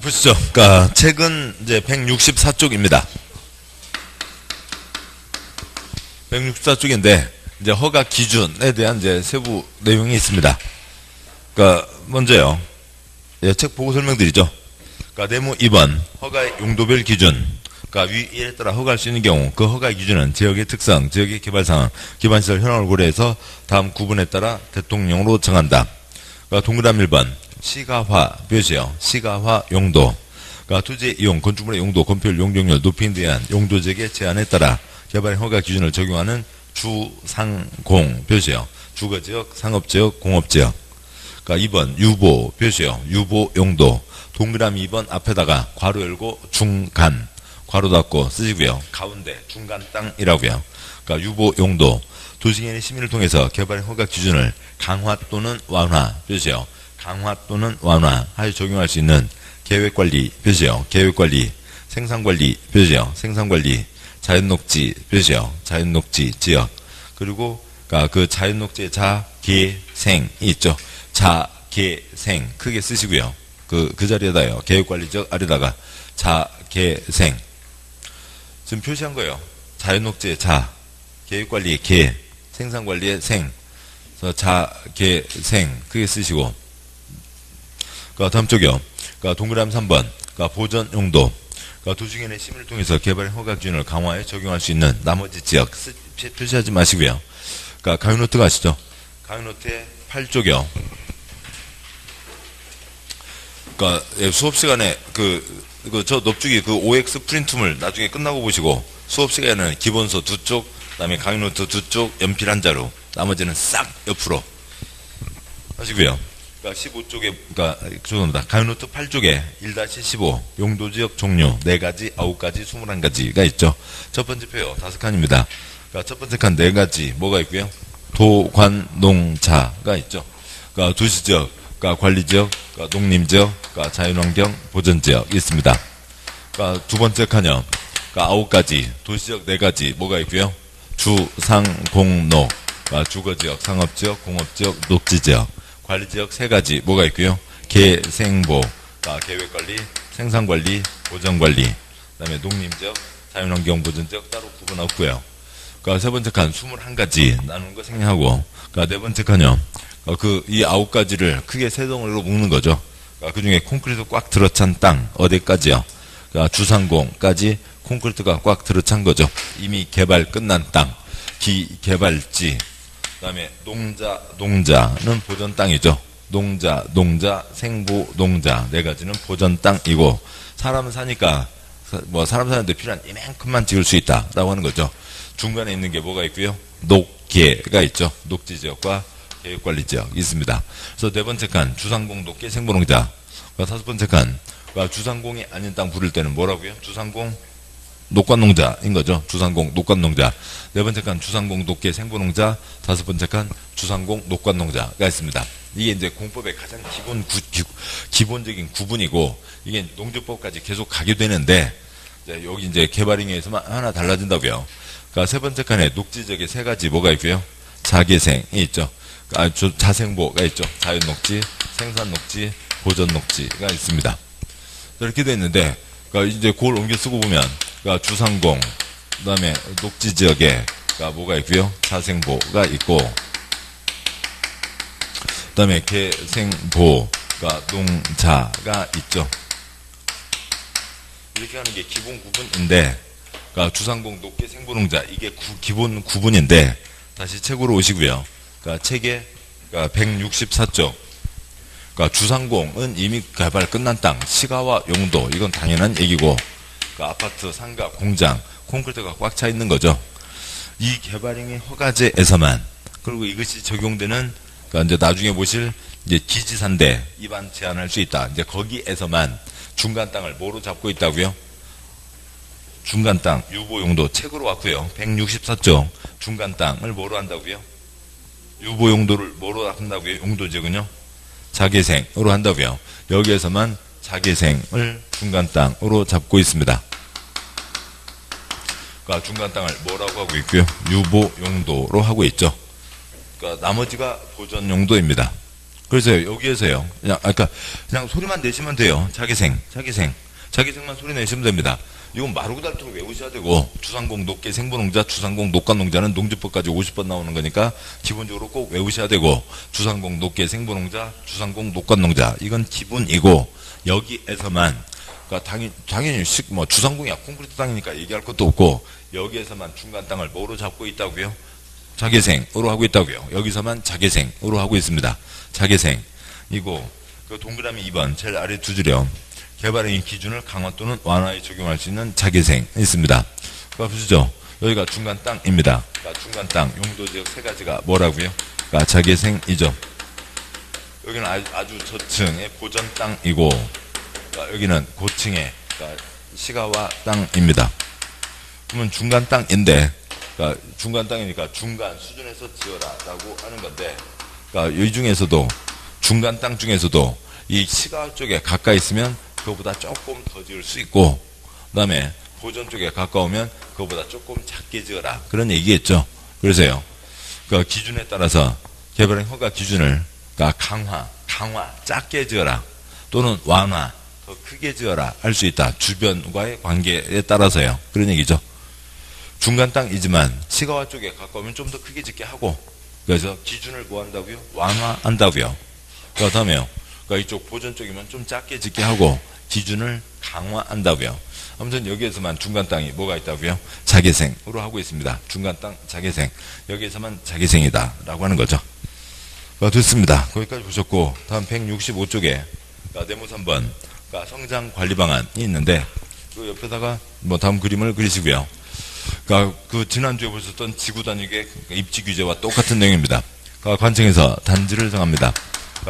보시죠. 그러니까 책은 이제 164쪽입니다. 164쪽인데 이제 허가 기준에 대한 이제 세부 내용이 있습니다. 그러니까 먼저요. 예, 책 보고 설명드리죠. 그러니까 네모 2번 허가의 용도별 기준. 그러니까 위 1에 따라 허가할 수 있는 경우 그 허가의 기준은 지역의 특성, 지역의 개발 상황, 기반시설 현황을 고려해서 다음 구분에 따라 대통령으로 정한다. 그러니까 동그라미 1번 시가화 표시요. 시가화 용도. 그러니까 토지의 이용, 건축물의 용도, 건폐율, 용적률, 높이에 대한 용도적의 제한에 따라 개발 허가 기준을 적용하는 주상공 표시요. 주거지역, 상업지역, 공업지역. 그러니까 2번 유보 표시요. 유보 용도. 동그라미 2번 앞에다가 괄호 열고 중간 괄호 닫고 쓰시고요. 가운데 중간 땅이라고요. 그러니까 유보 용도. 도시개인의 심의를 통해서 개발 허가 기준을 강화 또는 완화 표시요. 강화 또는 완화하여 적용할 수 있는 계획관리 표시요. 계획관리. 생산관리 표시요. 생산관리. 자연녹지 표시요. 자연녹지 지역. 그리고 그 자연녹지의 자개생이 있죠. 자개생 크게 쓰시고요. 그 자리에다요. 계획관리적 아래다가 자개생. 지금 표시한 거예요. 자연녹지의 자, 계획관리의 개, 생산관리의 생. 그래서 자개생 크게 쓰시고. 다음 쪽이요. 동그라미 3번. 보전 용도. 도시개인의 심의를 통해서 개발 허가 기준을 강화해 적용할 수 있는 나머지 지역 표시하지 마시고요. 가위노트가 아시죠? 가위노트의 8쪽이요. 수업 시간에 저 넙죽이 OX 프린트물 나중에 끝나고 보시고 수업 시간에는 기본서 2쪽, 그다음에 가위노트 2쪽, 연필 한 자루, 나머지는 싹 옆으로 하시고요. 15쪽에, 죄송합니다. 가위노트 8쪽에 1-15 용도지역 종류 4가지, 9가지, 21가지가 있죠. 첫 번째 표요. 5칸입니다. 첫 번째 칸 4가지 뭐가 있고요. 도관농자가 있죠. 도시지역, 관리지역, 농림지역, 자연환경 보전지역 있습니다. 두 번째 칸이요. 9가지 도시지역 4가지 뭐가 있고요. 주상공농, 주거지역, 상업지역, 공업지역, 녹지지역. 관리지역 3가지 뭐가 있고요. 개생보, 계획관리, 생산관리, 보전관리, 그 다음에 농림지역, 자연환경보전지역 따로 구분 없고요. 세 번째 칸 21가지 나누는 거 생략하고, 네 번째 칸이요. 이 9가지를 크게 세 덩어리로 묶는 거죠. 그 중에 콘크리트 꽉 들어찬 땅 어디까지요? 주상공까지 콘크리트가 꽉 들어찬 거죠. 이미 개발 끝난 땅, 기개발지. 그 다음에 농자는 보전 땅이죠. 농자, 생보, 농자 4가지는 보전 땅이고, 사람은 사니까 사람 사는데 필요한 이만큼만 지을 수 있다라고 하는 거죠. 중간에 있는 게 뭐가 있고요. 녹계가 있죠. 녹지지역과 계획관리지역 있습니다. 그래서 네 번째 칸 주상공, 녹계, 생보농자. 다섯 번째 칸 주상공이 아닌 땅 부를 때는 뭐라고요? 주상공 녹관농자인 거죠. 주상공, 녹관농자. 네 번째 칸 주상공, 녹계, 생보농자. 다섯 번째 칸 주상공, 녹관농자가 있습니다. 이게 이제 공법의 가장 기본적인 구분이고, 이게 농지법까지 계속 가게 되는데, 여기 이제 개발행위에서만 하나 달라진다고요. 세 번째 칸에 녹지지역에 3가지 뭐가 있고요. 자개생이 있죠. 자생보가 있죠. 자연녹지, 생산녹지, 보전녹지가 있습니다. 이렇게 되어 있는데, 이제 그걸 옮겨 쓰고 보면, 주상공, 그 다음에 녹지지역에 뭐가 있고요. 자생보가 있고, 그 다음에 개생보가 농자가 있죠. 이렇게 하는 게 기본 구분인데, 주상공, 녹계, 생보농자 이게 기본 구분인데, 다시 책으로 오시고요. 책의 164쪽. 주상공은 이미 개발 끝난 땅, 시가와 용도, 이건 당연한 얘기고, 아파트, 상가, 공장, 콘크리트가 꽉 차 있는 거죠. 이 개발행위 허가제에서만, 그리고 이것이 적용되는, 이제 나중에 보실, 이제 기지산대 입안 제한할 수 있다. 이제 거기에서만 중간 땅을 뭐로 잡고 있다고요? 중간 땅, 유보 용도, 책으로 왔고요. 164쪽, 중간 땅을 뭐로 한다고요? 유보 용도를 뭐로 한다고요? 용도지역은요? 자개생으로 한다고요. 여기에서만 자개생을 중간 땅으로 잡고 있습니다. 중간 땅을 뭐라고 하고 있고요? 유보 용도로 하고 있죠. 나머지가 보전 용도입니다. 그래서 여기에서요. 그냥 소리만 내시면 돼요. 자기생만 소리 내시면 됩니다. 이건 마르고 닳도록 외우셔야 되고, 주상공 녹계 생분홍자, 주상공 녹간농자는 농지법까지 50번 나오는 거니까 기본적으로 꼭 외우셔야 되고, 주상공 녹계 생분홍자, 주상공 녹간농자 이건 기본이고, 여기에서만 당연히 주상공이야 콘크리트 땅이니까 얘기할 것도 없고, 여기에서만 중간 땅을 뭐로 잡고 있다고요? 자개생으로 하고 있다고요. 여기서만 자개생으로 하고 있습니다. 자개생이고, 그 동그라미 2번 제일 아래 두 줄이요. 개발행위 기준을 강화 또는 완화에 적용할 수 있는 자개생이 있습니다. 보시죠. 여기가 중간 땅입니다. 중간 땅 용도 지역 세 가지가 뭐라고요? 자개생이죠. 여기는 아주 저층의 보전 땅이고, 여기는 고층의 시가와 땅입니다. 그러면 중간 땅인데, 중간 땅이니까 중간 수준에서 지어라라고 하는 건데, 이 중에서도 중간 땅 중에서도 이 시가 쪽에 가까이 있으면 그거보다 조금 더 지을 수 있고, 그 다음에 보전 쪽에 가까우면 그거보다 조금 작게 지어라, 그런 얘기겠죠. 그래서요, 기준에 따라서 개발행 허가 기준을 강화 작게 지어라 또는 완화 더 크게 지어라 할 수 있다. 주변과의 관계에 따라서요. 그런 얘기죠. 중간 땅이지만 시가와 쪽에 가까우면 좀 더 크게 짓게 하고, 그래서 기준을 뭐 한다고요? 완화한다고요. 그 다음에요, 이쪽 보전 쪽이면 좀 작게 짓게 하고 기준을 강화한다고요. 아무튼 여기에서만 중간 땅이 뭐가 있다고요? 자개생으로 하고 있습니다. 중간 땅 자개생, 여기에서만 자개생이다 라고 하는 거죠. 됐습니다. 거기까지 보셨고, 다음 165쪽에 네모 3번 성장 관리 방안이 있는데, 그 옆에다가 다음 그림을 그리시고요. 그 지난주에 보셨던 지구 단위계 입지 규제와 똑같은 내용입니다. 관청에서 단지를 정합니다.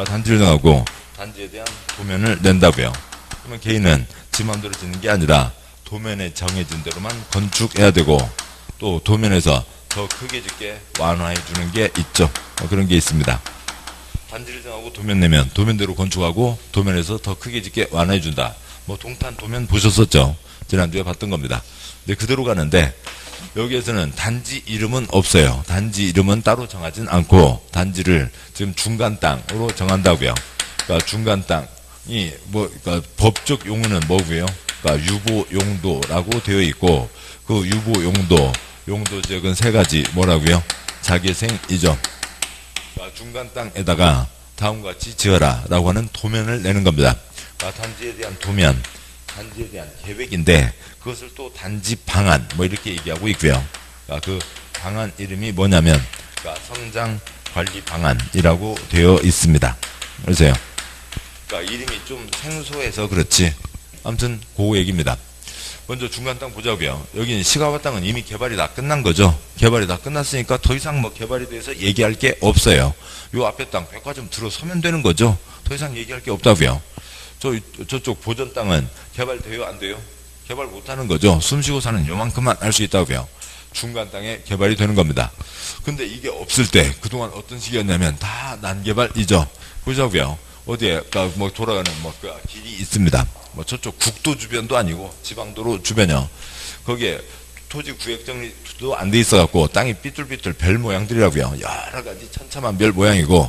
단지를 정하고 단지에 대한 도면을 낸다고요. 그러면 개인은 지 마음대로 짓는 게 아니라 도면에 정해진 대로만 건축해야 되고, 또 도면에서 더 크게 짓게 완화해 주는 게 있죠. 그런 게 있습니다. 단지를 정하고 도면 내면 도면대로 건축하고, 도면에서 더 크게 짓게 완화해 준다. 동탄 도면 보셨었죠? 지난주에 봤던 겁니다. 근데 그대로 가는데, 여기에서는 단지 이름은 없어요. 단지 이름은 따로 정하진 않고, 단지를 지금 중간 땅으로 정한다고요. 중간 땅이 법적 용어는 뭐고요? 유보 용도라고 되어 있고, 그 유보 용도 지역은 세 가지 뭐라고요? 자개생이죠. 중간 땅에다가 다음과 같이 지어라 라고 하는 도면을 내는 겁니다. 단지에 대한 도면, 단지에 대한 계획인데, 그것을 또 단지 방안 이렇게 얘기하고 있고요. 그 방안 이름이 뭐냐면 성장 관리 방안이라고 되어 있습니다. 그래서요, 이름이 좀 생소해서 그렇지, 아무튼 그 얘기입니다. 먼저 중간 땅 보자고요. 여기는 시가와 땅은 이미 개발이 다 끝난 거죠. 개발이 다 끝났으니까 더 이상 개발에 대해서 얘기할 게 없어요. 요 앞에 땅 백화점 들어서면 되는 거죠. 더 이상 얘기할 게 없다고요. 저쪽 보전 땅은 개발돼요, 안 돼요? 개발 못하는 거죠. 숨쉬고 사는 요만큼만 할 수 있다고요. 중간 땅에 개발이 되는 겁니다. 근데 이게 없을 때 그동안 어떤 시기였냐면 다 난개발이죠. 보자고요. 어디에 돌아가는 길이 있습니다. 저쪽 국도 주변도 아니고 지방도로 주변이요. 거기에 토지 구획 정리도 안 돼 있어갖고 땅이 삐뚤삐뚤 별 모양들이라고요. 여러 가지 천차만별 모양이고,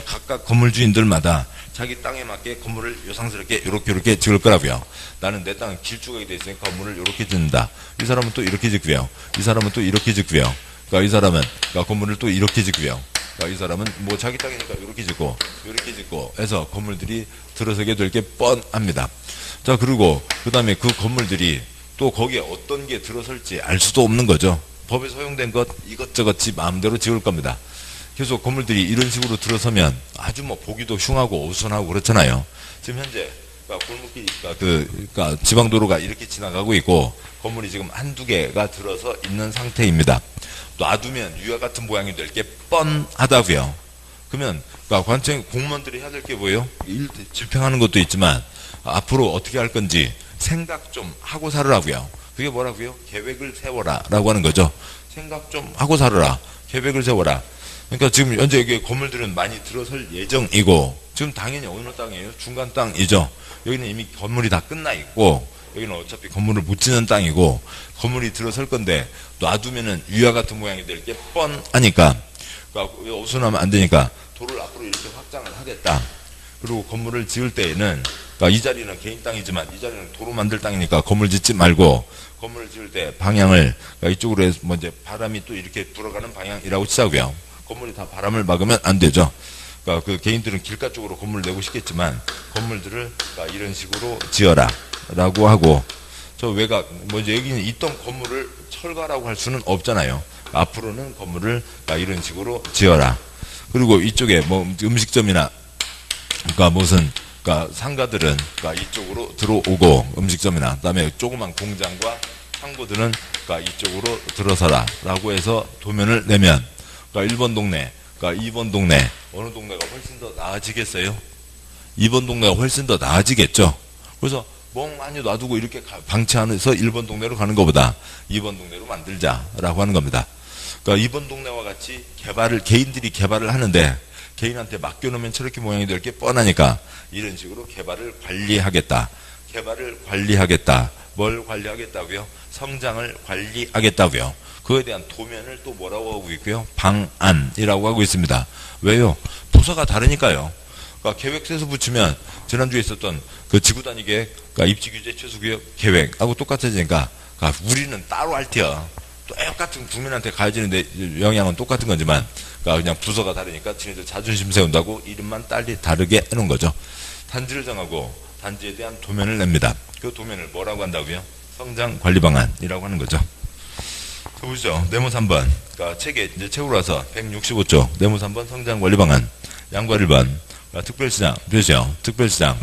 각각 건물 주인들마다 자기 땅에 맞게 건물을 요상스럽게 요렇게 지을 거라고요. 나는 내 땅은 길쭉하게 돼 있으니까 건물을 요렇게 짓는다. 이 사람은 또 이렇게 짓고요. 이 사람은 또 이렇게 짓고요. 이 사람은 건물을 또 이렇게 짓고요. 이 사람은 자기 땅이니까 요렇게 짓고 해서 건물들이 들어서게 될 게 뻔합니다. 자, 그리고 그 다음에 그 건물들이 또 거기에 어떤 게 들어설지 알 수도 없는 거죠. 법에 허용된 것 이것저것 지 마음대로 지을 겁니다. 계속 건물들이 이런 식으로 들어서면 아주 보기도 흉하고 어수선하고 그렇잖아요. 지금 현재 골목길이 지방도로가 이렇게 지나가고 있고, 건물이 지금 한두 개가 들어서 있는 상태입니다. 놔두면 위와 같은 모양이 될 게 뻔하다고요. 그러면 관청 공무원들이 해야 될 게 뭐예요? 일 집행하는 것도 있지만 앞으로 어떻게 할 건지 생각 좀 하고 살으라고요. 그게 뭐라고요? 계획을 세워라 라고 하는 거죠. 생각 좀 하고 살아라, 계획을 세워라. 그러니까 지금 현재 여기 건물들은 많이 들어설 예정이고, 지금 당연히 어느 땅이에요? 중간 땅이죠. 여기는 이미 건물이 다 끝나 있고, 여기는 어차피 건물을 못 짓는 땅이고, 건물이 들어설 건데 놔두면은 위와 같은 모양이 될 게 뻔하니까, 어수선하면 안 되니까 도를 앞으로 이렇게 확장을 하겠다. 그리고 건물을 지을 때에는 그러니까 이 자리는 개인 땅이지만 이 자리는 도로 만들 땅이니까 건물 짓지 말고 건물을 지을 때 방향을 그러니까 이쪽으로 해서 뭐 이제 바람이 또 이렇게 불어가는 방향이라고 치자고요. 건물이 다 바람을 막으면 안 되죠. 그러니까 그 개인들은 길가 쪽으로 건물을 내고 싶겠지만 건물들을 그러니까 이런 식으로 지어라라고 하고 저 외곽 뭐 이제 여기는 있던 건물을 철거라고 할 수는 없잖아요. 앞으로는 건물을 그러니까 이런 식으로 지어라. 그리고 이쪽에 뭐 음식점이나 그러니까 무슨 그러니까 상가들은 그러니까 이쪽으로 들어오고 음식점이나 그다음에 조그만 공장과 창고들은 그러니까 이쪽으로 들어서라라고 해서 도면을 내면 그러니까 1번 동네, 그러니까 2번 동네 어느 동네가 훨씬 더 나아지겠어요? 2번 동네가 훨씬 더 나아지겠죠. 그래서 멍하니 놔두고 이렇게 방치하면서 1번 동네로 가는 것보다 2번 동네로 만들자라고 하는 겁니다. 그러니까 2번 동네와 같이 개인들이 개발을 하는데 개인한테 맡겨놓으면 저렇게 모양이 될 게 뻔하니까 이런 식으로 개발을 관리하겠다. 개발을 관리하겠다. 뭘 관리하겠다고요? 성장을 관리하겠다고요. 그거에 대한 도면을 또 뭐라고 하고 있고요? 방안이라고 하고 있습니다. 왜요? 부서가 다르니까요. 그러니까 계획서에서 붙이면 지난주에 있었던 그 지구단위 계획, 그러니까 입지규제 최소구역 계획하고 똑같아지니까 그러니까 우리는 따로 할 테야. 똑같은 국민한테 가해지는데 영향은 똑같은 거지만 그러니까 그냥 부서가 다르니까 지네들 자존심 세운다고 이름만 딸리 다르게 해놓은 거죠. 단지를 정하고 단지에 대한 도면을 냅니다. 그 도면을 뭐라고 한다고요? 성장관리방안이라고 하는 거죠. 자, 보시죠. 네모 3번. 그러니까 책에 이제 책으로 와서 165쪽 네모 3번 성장관리방안. 양과 1번. 그러니까 특별시장, 표시요. 특별시장.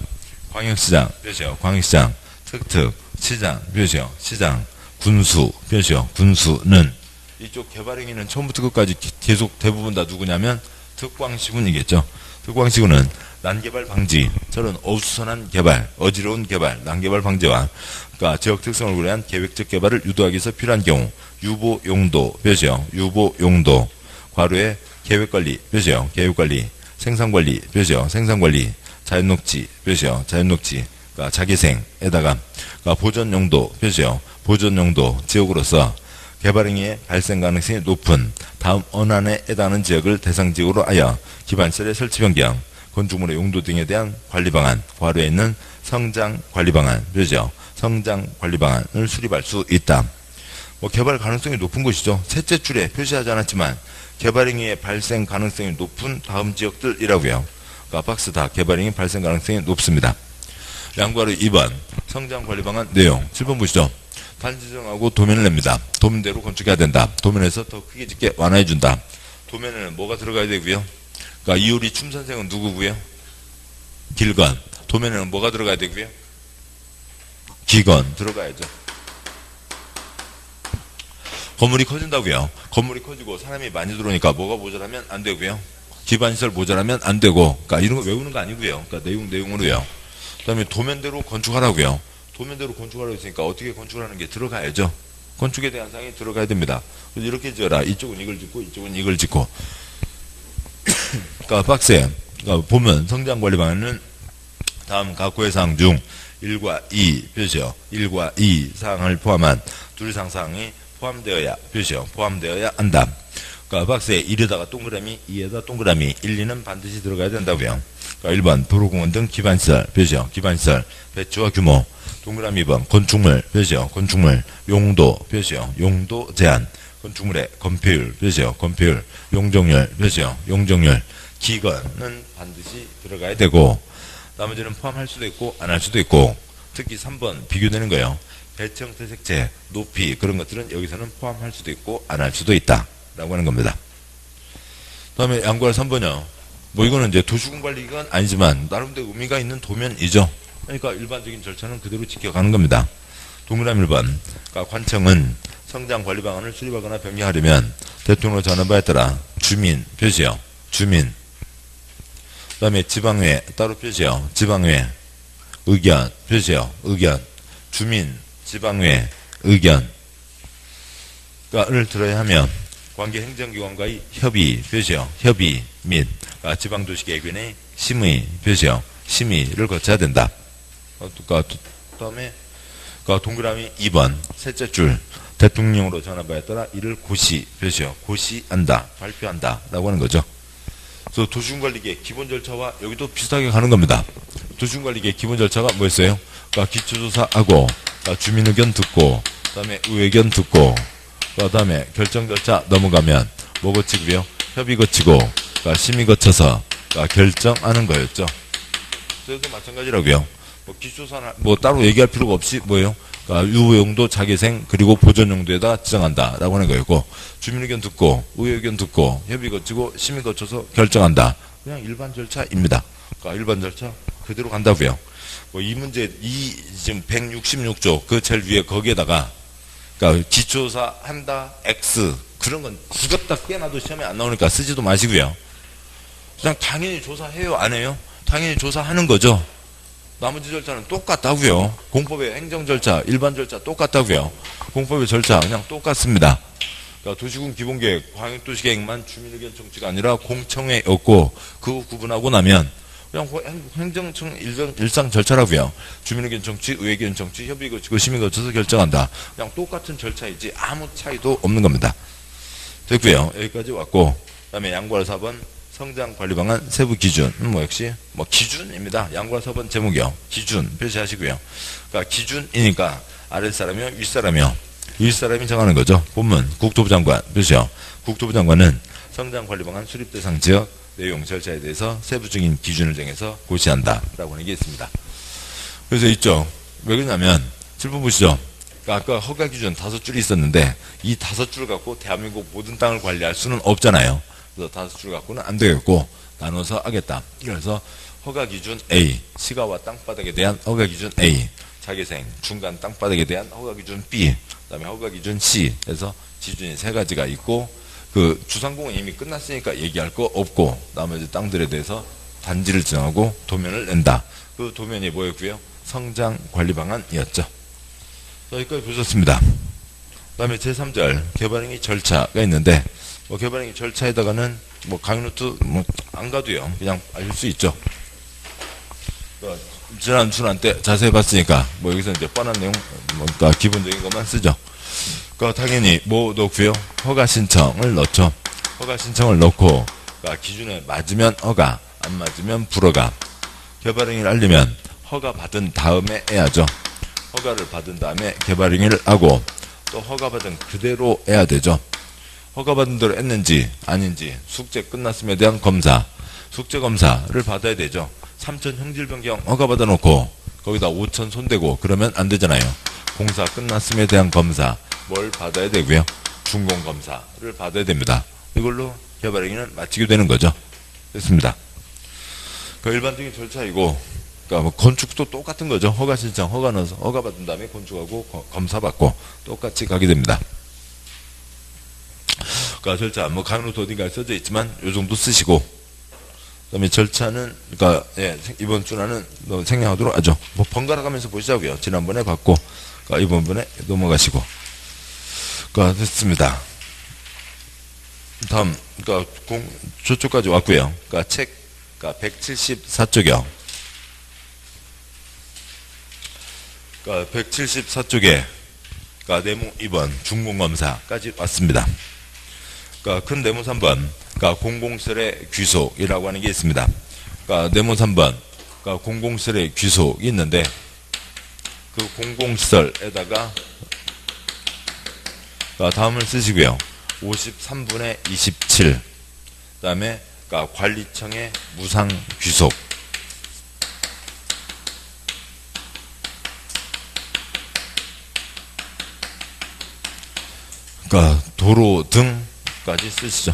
광역시장, 표시요. 광역시장. 특특, 시장, 표시요. 시장. 군수, 표시요. 군수는 이쪽 개발행위는 처음부터 끝까지 계속 대부분 다 누구냐면 특광시군이겠죠. 특광시군은 난개발 방지, 저런 어수선한 개발, 어지러운 개발, 난개발 방지와 그러니까 지역 특성을 고려한 계획적 개발을 유도하기 위해서 필요한 경우 유보 용도, 표시요. 유보 용도, 괄호에 계획관리, 표시요. 계획관리, 생산관리, 표시요. 생산관리, 자연녹지, 표시요. 자연녹지, 그러니까 자기생에다가 그러니까 보전용도, 표시요. 보전용도 지역으로서 개발행위의 발생 가능성이 높은 다음 언안에 해당하는 지역을 대상지역으로 하여 기반시설의 설치 변경, 건축물의 용도 등에 대한 관리방안, 괄호에 있는 성장관리방안, 표시요. 성장관리방안을 수립할 수 있다. 뭐 개발 가능성이 높은 곳이죠. 셋째 줄에 표시하지 않았지만 개발행위의 발생 가능성이 높은 다음 지역들이라고요. 그러니까 박스 다 개발행위 발생 가능성이 높습니다. 양괄호 2번 성장관리방안 내용 7번 보시죠. 단지 정하고 도면을 냅니다. 도면대로 건축해야 된다. 도면에서 더 크게 짓게 완화해준다. 도면에는 뭐가 들어가야 되고요? 그러니까 이효리 춤선생은 누구고요? 길건. 도면에는 뭐가 들어가야 되고요? 기건 들어가야죠. 건물이 커진다고요. 건물이 커지고 사람이 많이 들어오니까 뭐가 모자라면 안 되고요. 기반시설 모자라면 안 되고, 그러니까 이런 거 외우는 거 아니고요. 그러니까 내용으로요. 그 다음에 도면대로 건축하라고요. 도면대로 건축하라고 했으니까 어떻게 건축하는 게 들어가야죠. 건축에 대한 사항이 들어가야 됩니다. 그래서 이렇게 지어라. 이쪽은 이걸 짓고 이쪽은 이걸 짓고. 그러니까 박스에 그러니까 보면 성장관리방안은 다음 각호의 사항 중 1과 2 표시요. 1과 2 사항을 포함한 둘 이상 사항이 포함되어야 표시요. 포함되어야 한다. 그러니까 박스에 1에다가 동그라미, 2에다 동그라미, 1, 2는 반드시 들어가야 된다고요. 그러니까 1번 도로공원 등 기반시설 표시요. 기반시설 배치와 규모. 동그라미 2번 건축물 표시요. 건축물 용도 표시요. 용도 제한. 건축물의 건폐율 표시요. 건폐율 용적률 표시요. 용적률 기건은 반드시 들어가야 되고 나머지는 포함할 수도 있고 안 할 수도 있고 특히 3번 비교되는 거예요. 배청 퇴색체 높이 그런 것들은 여기서는 포함할 수도 있고 안 할 수도 있다 라고 하는 겁니다. 다음에 양괄 3번이요. 뭐 이거는 이제 도시군관리기관 아니지만 나름대로 의미가 있는 도면이죠. 그러니까 일반적인 절차는 그대로 지켜가는 겁니다. 동그라미 1번 그러니까 관청은 성장관리방안을 수립하거나 변경하려면 대통령 전원바에 따라 주민 표시요. 주민 그 다음에 지방회 따로 표시요. 지방회 의견 표시요. 의견 주민 지방회 의견을 들어야 하며 관계 행정기관과의 협의 표시요. 협의 및 지방도시계획위원회 심의 표시요. 심의를 거쳐야 된다. 그 다음에 동그라미 2번 셋째 줄 대통령으로 전환바에 따라 이를 고시 표시요. 고시한다. 발표한다 라고 하는 거죠. 그래서 도시군관리계 기본 절차와 여기도 비슷하게 가는 겁니다. 도시군관리계 기본 절차가 뭐였어요? 그러니까 기초조사하고, 그러니까 주민의견 듣고, 그다음에 의회견 듣고, 그다음에 결정 절차 넘어가면 뭐 거치고요? 협의 거치고, 그러니까 심의 거쳐서 그러니까 결정하는 거였죠. 그래도 마찬가지라고요. 뭐 기초조사는 뭐 따로 얘기할 필요가 없이 뭐예요? 그러니까 유효용도, 자기생, 그리고 보존용도에다 지정한다라고 하는 거였고, 주민의견 듣고, 의회견 듣고, 협의 거치고, 심의 거쳐서 결정한다. 그냥 일반 절차입니다. 그러니까 일반 절차 그대로 간다고요. 뭐 이 문제, 지금 166조 그 제일 위에 거기에다가 그러니까 기초조사 한다 X 그런 건 죽었다 깨나도 시험에 안 나오니까 쓰지도 마시고요. 그냥 당연히 조사해요, 안 해요? 당연히 조사하는 거죠. 나머지 절차는 똑같다고요. 공법의 행정 절차, 일반 절차 똑같다고요. 공법의 절차 그냥 똑같습니다. 그러니까 도시군 기본계획, 광역도시계획만 주민의견 청취가 아니라 공청회였고, 그거 구분하고 나면 그냥 행정청 일상 절차라고요. 주민의견 청취, 의회견 청취, 협의 거치고 심의 거쳐서 결정한다. 그냥 똑같은 절차이지 아무 차이도 없는 겁니다. 됐고요. 여기까지 왔고, 그다음에 양괄 4번 성장 관리 방안 세부 기준, 뭐 역시 뭐 기준입니다. 양괄 4번 제목이요. 기준 표시하시고요. 그러니까 기준이니까 아랫사람이요, 윗사람이요. 윗사람이 정하는 거죠. 본문 국토부 장관 표시요. 국토부 장관은 성장 관리 방안 수립 대상 지역 내용 절차에 대해서 세부적인 기준을 정해서 고시한다라고 하는 게 있습니다. 그래서 있죠. 왜 그러냐면 7번 보시죠. 그러니까 아까 허가 기준 5줄이 있었는데 이 5줄 갖고 대한민국 모든 땅을 관리할 수는 없잖아요. 그래서 5줄 갖고는 안 되겠고 나눠서 하겠다. 그래서 허가 기준 A, 시가와 땅바닥에 대한 허가 기준 A, 자기생, 중간 땅바닥에 대한 허가 기준 B, 그다음에 허가 기준 C 해서 기준이 3가지가 있고, 그 주상공은 이미 끝났으니까 얘기할 거 없고 나머지 땅들에 대해서 단지를 지정하고 도면을 낸다. 그 도면이 뭐였고요? 성장 관리 방안이었죠. 여기까지 보셨습니다. 그다음에 제3절 개발행위 절차가 있는데, 뭐 개발행위 절차에다가는 뭐 강의노트 뭐 안 가도요. 그냥 알 수 있죠. 지난 순환 때 자세히 봤으니까 뭐 여기서 이제 뻔한 내용, 뭔가 기본적인 것만 쓰죠. 그러니까 당연히 뭐 넣고요. 허가 신청을 넣죠. 허가 신청을 넣고, 그러니까 기준에 맞으면 허가, 안 맞으면 불허가. 개발행위를 하려면 허가 받은 다음에 해야죠. 허가를 받은 다음에 개발행위를 하고, 또 허가 받은 그대로 해야 되죠. 허가 받은 대로 했는지 아닌지 숙제 끝났음에 대한 검사, 숙제 검사를 받아야 되죠. 3천 형질 변경 허가 받아놓고 거기다 5천 손대고 그러면 안 되잖아요. 공사 끝났음에 대한 검사 뭘 받아야 되고요. 준공 검사를 받아야 됩니다. 이걸로 개발행위는 마치게 되는 거죠. 됐습니다. 그 일반적인 절차이고, 그러니까 뭐 건축도 똑같은 거죠. 허가 신청, 허가 넣어서 허가 받은 다음에 건축하고 검사 받고 똑같이 가게 됩니다. 그러니까 절차 뭐 강의노트 어딘가에 써져 있지만 요 정도 쓰시고, 그다음에 절차는 그러니까 예, 이번 주나는 생략하도록 하죠. 뭐 번갈아 가면서 보시자고요. 지난번에 받고 그러니까 이번번에 넘어가시고. 그러니까 됐습니다. 다음 그러니까 저쪽까지 왔고요. 그러니까 책 그러니까 174쪽이요. 그러니까 174쪽에 그러니까 네모 2번 준공검사까지 왔습니다. 그러니까 큰 네모 3번 그러니까 공공시설의 귀속이라고 하는 게 있습니다. 그러니까 네모 3번 그러니까 공공시설의 귀속이 있는데, 그 공공시설에다가 그러니까 다음을 쓰시고요. 53분의 27 그다음에 그러니까 관리청의 무상 귀속, 그러니까 도로 등까지 쓰시죠.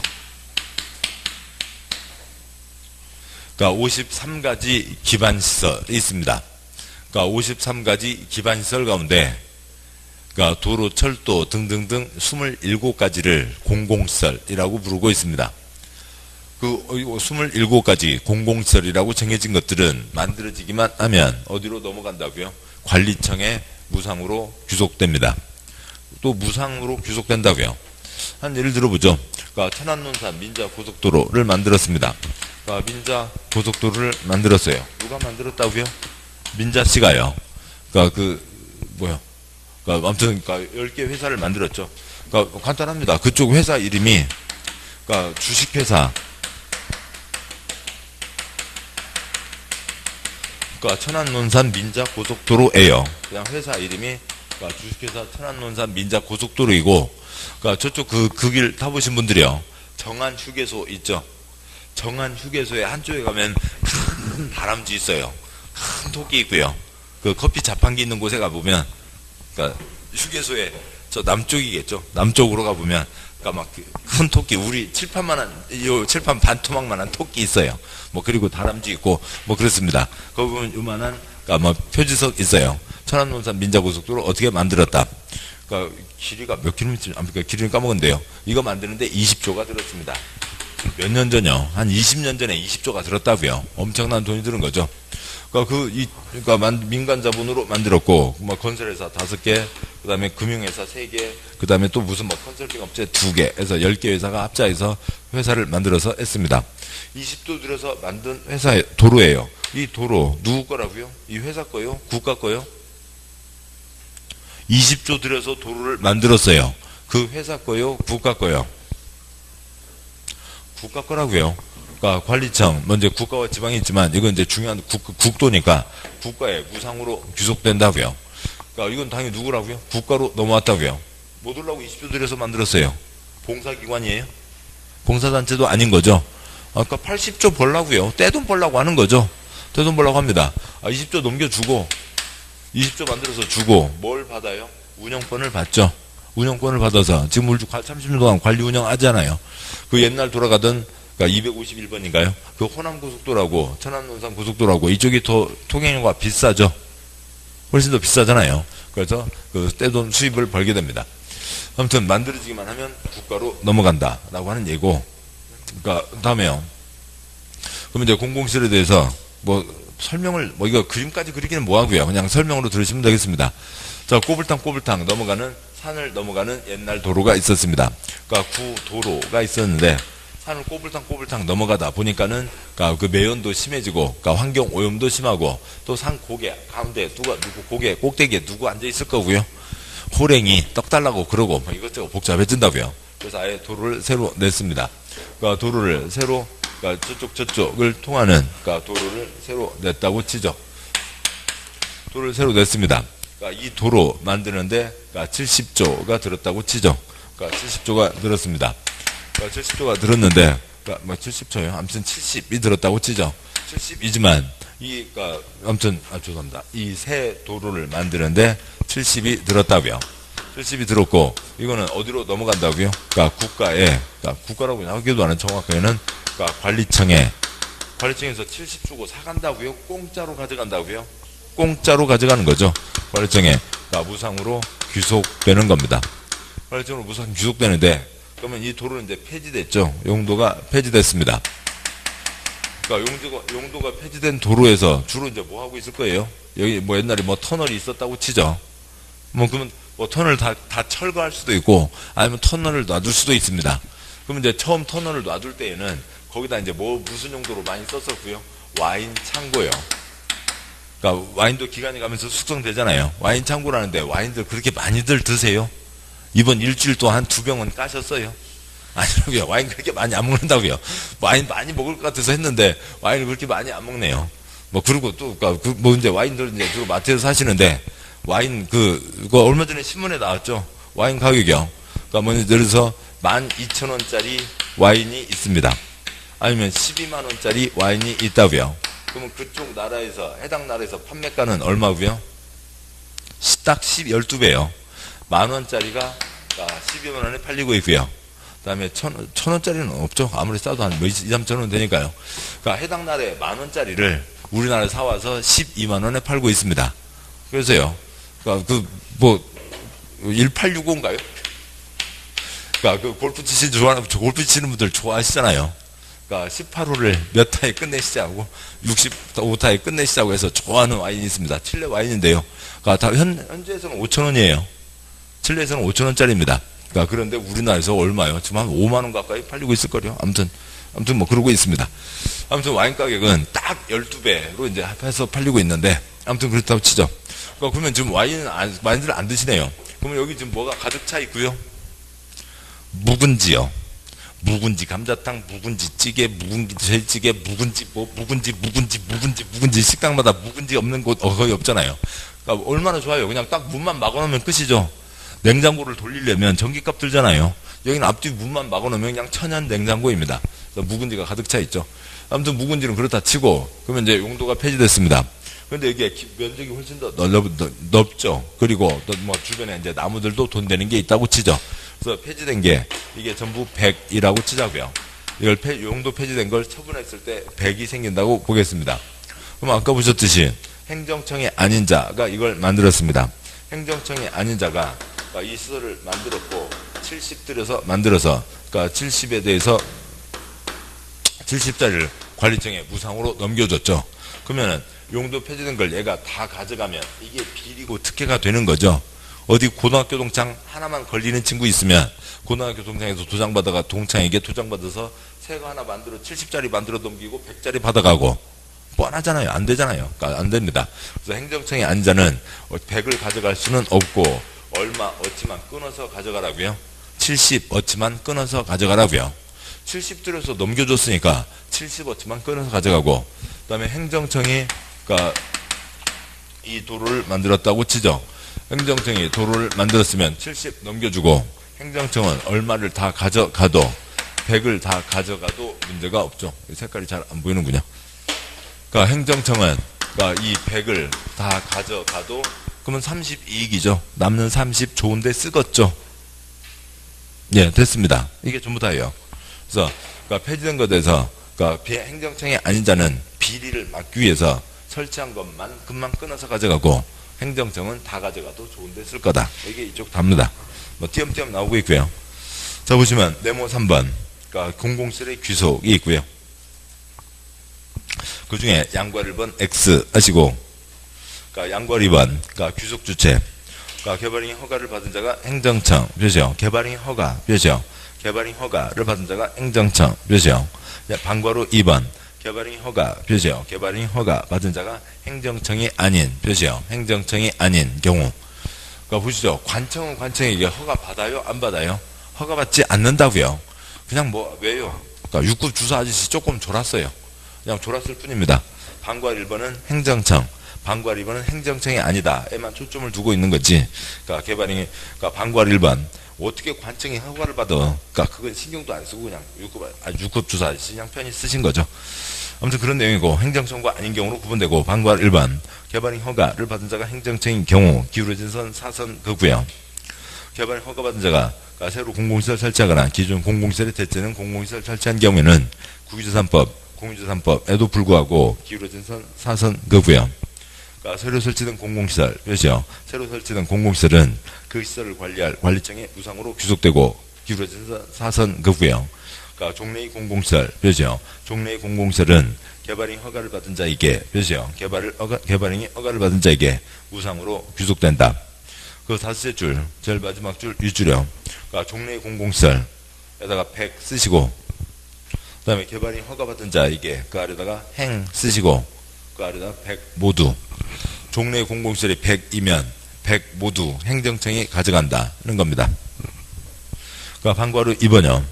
그러니까 53가지 기반시설이 있습니다. 그러니까 53가지 기반시설 가운데 그러니까 도로, 철도 등등등 27가지를 공공시설이라고 부르고 있습니다. 그 27가지 공공시설이라고 정해진 것들은 만들어지기만 하면 어디로 넘어간다고요? 관리청에 무상으로 귀속됩니다. 또 무상으로 귀속된다고요. 한 예를 들어보죠. 그러니까 천안논산 민자고속도로를 만들었습니다. 그러니까 민자고속도로를 만들었어요. 누가 만들었다고요? 민자씨가요. 그러니까 그러니까 아무튼 그러니까 10개 회사를 만들었죠. 그러니까 간단합니다. 그쪽 회사 이름이 그러니까 주식회사 그러니까 천안논산 민자고속도로예요. 그냥 회사 이름이 그러니까 주식회사 천안논산 민자고속도로이고, 그러니까 저쪽 그 길 타보신 분들이요. 정안휴게소 있죠. 정안휴게소의 한쪽에 가면 큰 다람쥐 있어요. 큰 토끼 있고요. 그 커피 자판기 있는 곳에 가보면, 그러니까 휴게소에 저 남쪽이겠죠. 남쪽으로 가보면, 그러니까 막 큰 토끼, 우리 칠판 반토막만한 토끼 있어요. 뭐 그리고 다람쥐 있고 뭐 그렇습니다. 거기 보면 요만한 그러니까 뭐 표지석 있어요. 천안논산 민자고속도로 어떻게 만들었다. 그러니까 길이가 몇 킬로미터? 그러니까 길이는 까먹었는데요. 이거 만드는데 20조가 들었습니다. 몇 년 전요? 한 20년 전에 20조가 들었다고요. 엄청난 돈이 드는 거죠. 그러니까 민간 자본으로 만들었고, 뭐 건설회사 5개, 그 다음에 금융회사 3개, 그 다음에 또 무슨 뭐 컨설팅 업체 2개, 해서 10개 회사가 합작해서 회사를 만들어서 했습니다. 20조 들여서 만든 회사의 도로예요. 이 도로 누구 거라고요? 이 회사 거요? 국가 거요? 20조 들여서 도로를 만들었어요. 그 회사 거요? 국가 거요? 국가 거라고요. 그러니까 관리청, 먼저 국가와 지방이 있지만 이건 이제 중요한 국도니까 국가의 무상으로 귀속된다고요. 그러니까 이건 당연히 누구라고요? 국가로 넘어왔다고요. 못 올라고 20조 들여서 만들었어요. 봉사기관이에요? 봉사단체도 아닌 거죠. 아까 80조 벌라고요. 떼돈 벌라고 하는 거죠. 떼돈 벌라고 합니다. 20조 넘겨주고 20조 만들어서 주고 뭘 받아요? 운영권을 받죠. 운영권을 받아서 지금 우리 30년 동안 관리 운영하잖아요. 그 옛날 돌아가던 그러니까 251번인가요? 그 호남고속도로하고 천안논산 고속도로하고 이쪽이 더 통행료가 비싸죠. 훨씬 더 비싸잖아요. 그래서 그 떼돈 수입을 벌게 됩니다. 아무튼 만들어지기만 하면 국가로 넘어간다라고 하는 예고. 그러니까 다음에요. 그럼 이제 공공시설에 대해서 뭐 설명을 뭐 이거 그림까지 그리기는 뭐하고요. 그냥 설명으로 들으시면 되겠습니다. 자, 꼬불탕 넘어가는 산을 넘어가는 옛날 도로가 있었습니다. 그러니까 구도로가 있었는데 산을 꼬불탕 넘어가다 보니까는 그러니까 그 매연도 심해지고 그러니까 환경 오염도 심하고 또 산 고개 가운데 누구 고개 꼭대기에 누구 앉아 있을 거고요. 호랭이 떡 달라고 그러고 뭐 이것저것 복잡해진다고요. 그래서 아예 도로를 새로 냈습니다. 그러니까 도로를 새로 그러니까 저쪽을 통하는 그러니까 도로를 새로 냈다고 치죠. 도로를 새로 냈습니다. 그러니까 이 도로 만드는데 그러니까 70조가 들었다고 치죠. 그러니까 70조가 들었습니다. 그러니까 70조가 들었는데 그러니까 뭐 70조요. 아무튼 70이 들었다고 치죠. 70이지만 그러니까 아무튼 죄송합니다. 이 새 도로를 만드는데 70이 들었다고요. 70이 들었고 이거는 어디로 넘어간다고요? 그러니까 그러니까 국가라고 하기도 하는 정확하게는 그러니까 관리청에서 70주고 사간다고요? 공짜로 가져간다고요? 공짜로 가져가는 거죠. 관리청에 그러니까 무상으로 귀속되는 겁니다. 관리청으로 무상 귀속되는데 그러면 이 도로는 이제 폐지됐죠. 용도가 폐지됐습니다. 그러니까 용도가 폐지된 도로에서 주로 이제 뭐 하고 있을 거예요? 여기 뭐 옛날에 뭐 터널이 있었다고 치죠. 뭐 그러면 뭐 터널을 다 철거할 수도 있고 아니면 터널을 놔둘 수도 있습니다. 그러면 이제 처음 터널을 놔둘 때에는 거기다 이제 무슨 용도로 많이 썼었고요? 와인 창고요. 그러니까 와인도 기간이 가면서 숙성되잖아요. 와인 창고라는데 와인들 그렇게 많이들 드세요? 이번 일주일 동안 2병은 까셨어요? 아니라고요. 와인 그렇게 많이 안 먹는다고요. 와인 많이 먹을 것 같아서 했는데 와인을 그렇게 많이 안 먹네요. 뭐 그리고 또 뭐 이제 와인들 이제 주로 마트에서 사시는데 와인 그거 얼마 전에 신문에 나왔죠. 와인 가격이요. 그러니까 뭐 예를 들어서 12,000원짜리 와인이 있습니다. 아니면 12만 원짜리 와인이 있다고요. 그러면 그쪽 나라에서 해당 나라에서 판매가는 얼마고요? 딱 12배요. 10,000원짜리가 12만 원에 팔리고 있고요. 그 다음에 1,000원짜리는 없죠. 아무리 싸도 한 2, 3,000원 되니까요. 그러니까 해당 나라에 10,000원짜리를 우리나라에 사와서 12만 원에 팔고 있습니다. 그래서요. 그러니까 1865인가요? 그러니까 골프 치시는 분들 좋아하시잖아요. 그러니까 18호를 몇 타에 끝내시자고 65타에 끝내시자고 해서 좋아하는 와인이 있습니다. 칠레 와인인데요. 그러니까 현재에서는 5,000원이에요. 칠레에서는 5,000원짜리입니다. 그러니까 그런데 우리나라에서 얼마요? 지금 한 5만 원 가까이 팔리고 있을 거요. 아무튼 뭐 그러고 있습니다. 아무튼 와인 가격은 딱 12배로 이제 해서 팔리고 있는데 아무튼 그렇다고 치죠. 그러니까 그러면 지금 와인들 안 드시네요. 그러면 여기 지금 뭐가 가득 차 있고요? 묵은지요. 묵은지 감자탕, 묵은지 찌개, 묵은지 돼지찌개, 묵은지 뭐 묵은지 식당마다 묵은지 없는 곳 거의 없잖아요. 그러니까 얼마나 좋아요. 그냥 딱 문만 막아놓으면 끝이죠. 냉장고를 돌리려면 전기값 들잖아요. 여기는 앞뒤 문만 막아놓으면 그냥 천연 냉장고입니다. 그래서 묵은지가 가득 차 있죠. 아무튼 묵은지는 그렇다 치고 그러면 이제 용도가 폐지됐습니다. 그런데 이게 면적이 훨씬 더 넓죠. 그리고 또 뭐 주변에 이제 나무들도 돈 되는 게 있다고 치죠. 그래서 폐지된 게 이게 전부 100이라고 치자고요. 이걸 용도 폐지된 걸 처분했을 때 100이 생긴다고 보겠습니다. 그럼 아까 보셨듯이 행정청이 아닌 자가 이걸 만들었습니다. 행정청이 아닌 자가 이 시설을 만들었고 70 들여서 만들어서 그러니까 70에 대해서 70짜리를 관리청에 무상으로 넘겨줬죠. 그러면은 용도 폐지된 걸 얘가 다 가져가면 이게 비리고 특혜가 되는 거죠. 어디 고등학교 동창 하나만 걸리는 친구 있으면 고등학교 동창에서 도장받아가 동창에게 도장받아서 새 거 하나 만들어 70짜리 만들어 넘기고 100짜리 받아가고 뻔하잖아요. 안 되잖아요. 그러니까 안 됩니다. 그래서 행정청이 아닌 자는 100을 가져갈 수는 없고 얼마 어치만 끊어서 가져가라고요. 70 어치만 끊어서 가져가라고요. 70 들여서 넘겨줬으니까 70 어치만 끊어서 가져가고 그 다음에 행정청이 그러니까 이 도로를 만들었다고 치죠. 행정청이 도로를 만들었으면 70 넘겨주고 행정청은 얼마를 다 가져가도 100을 다 가져가도 문제가 없죠. 색깔이 잘 안 보이는군요. 그러니까 행정청은 그러니까 이 100을 다 가져가도 그러면 30 이익이죠. 남는 30 좋은데 쓰겠죠. 예, 됐습니다. 이게 전부 다예요. 그래서 그러니까 폐지된 것에 대해서 그러니까 행정청이 아닌 자는 비리를 막기 위해서 설치한 것만큼만 끊어서 가져가고 행정청은 다 가져가도 좋은데 쓸 거다. 이게 이쪽 답니다. 뭐 띄엄띄엄 나오고 있고요. 자 보시면 네모 3번 그러니까 공공시설의 귀속이 있고요. 그 중에 양과 1번 X 하시고 그러니까 양과 2번 그러니까 귀속 주체 그러니까 개발행위 허가를 받은 자가 행정청 표시요. 개발행위 허가 표시요. 개발행위 허가를 받은 자가 행정청 표시요. 방과로 2번 개발행위 허가 표시요. 개발행위 허가 받은 자가 행정청이 아닌 표시요. 행정청이 아닌 경우 그러니까 보시죠. 관청은 관청이 이게 허가 받아요? 안 받아요? 허가 받지 않는다고요. 그냥 뭐 왜요? 그러니까 6급 주사 아저씨 조금 졸았어요. 그냥 졸았을 뿐입니다. 방과 1번은 행정청 방과 2번은 행정청이 아니다에만 초점을 두고 있는 거지. 그러니까 개발행위 그러니까 방과 1번 어떻게 관청이 허가를 받아? 그러니까 그건 신경도 안 쓰고 그냥 6급 주사 아저씨 그냥 편히 쓰신 거죠. 아무튼 그런 내용이고 행정청과 아닌 경우로 구분되고 방과 1번 개발행위 허가를 받은 자가 행정청인 경우 기울어진 선 사선 거고요. 개발행위 허가 받은 자가 그러니까 새로 공공시설 설치하거나 기존 공공시설의 대체는 공공시설 설치한 경우에는 국유재산법 공유재산법에도 불구하고 기울어진 선 사선 거고요. 그러니까 새로 설치된 공공시설 표시요. 새로 설치된 공공시설은 그 시설을 관리할 관리청에 무상으로 귀속되고 기울어진 선 사선 거고요. 그러니까 종래의 공공시설 표시요. 종래의 공공시설은 개발행위 허가를 받은 자에게 표시요. 개발행위 허가를 받은 자에게 무상으로 귀속된다. 그 다섯째 줄, 제일 마지막 줄 윗줄이요. 그러니까 종래의 공공시설에다가 100 쓰시고 그 다음에 개발행위 허가받은 자에게 그 아래다가 행 쓰시고 그 아래다가 100 모두 종래의 공공시설이 100이면 100 모두 행정청이 가져간다는 겁니다. 그러니까 방과로 2번요.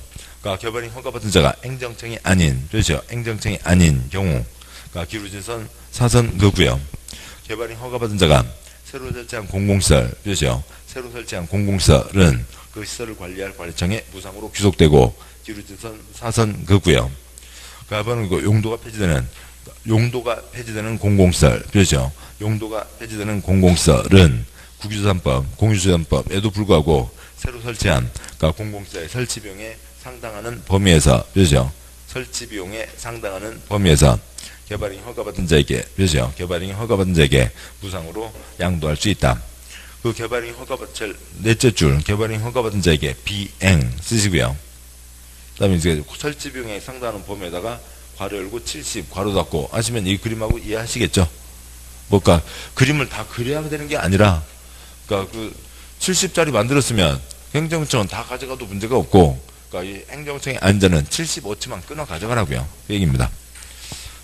그러니까 개발행위 허가받은 자가 행정청이 아닌 그렇죠. 행정청이 아닌 경우 그러니까 기울어진 선 사선 거고요. 개발행위 허가받은 자가 새로 설치한 공공시설 그렇죠. 새로 설치한 공공시설은 그 시설을 관리할 관리청에 무상으로 귀속되고 기울어진 선 사선 거고요. 그러니까 용도가 폐지되는 공공시설 그렇죠. 용도가 폐지되는 공공시설은 국유재산법 공유재산법에도 불구하고 새로 설치한 그러니까 공공시설의 설치 비용에 상당하는 범위에서 그렇죠. 설치 비용에 상당하는 범위에서 개발행위 허가받은 자에게 그렇죠. 개발행위 허가받은 자에게 무상으로 양도할 수 있다. 그 개발행위 허가받을 넷째 줄 개발행위 허가받은 자에게 비행 쓰시고요. 그다음에 이제 설치 비용에 상당하는 범위에다가 괄호 열고 70 괄호 닫고 하시면 이 그림하고 이해하시겠죠. 뭔가 그림을 다 그려야 되는 게 아니라 그러니까 그 70짜리 만들었으면 행정청은 다 가져가도 문제가 없고 그러니까 이 행정청의 안전은 75치만 끊어 가져가라고요. 그 얘기입니다.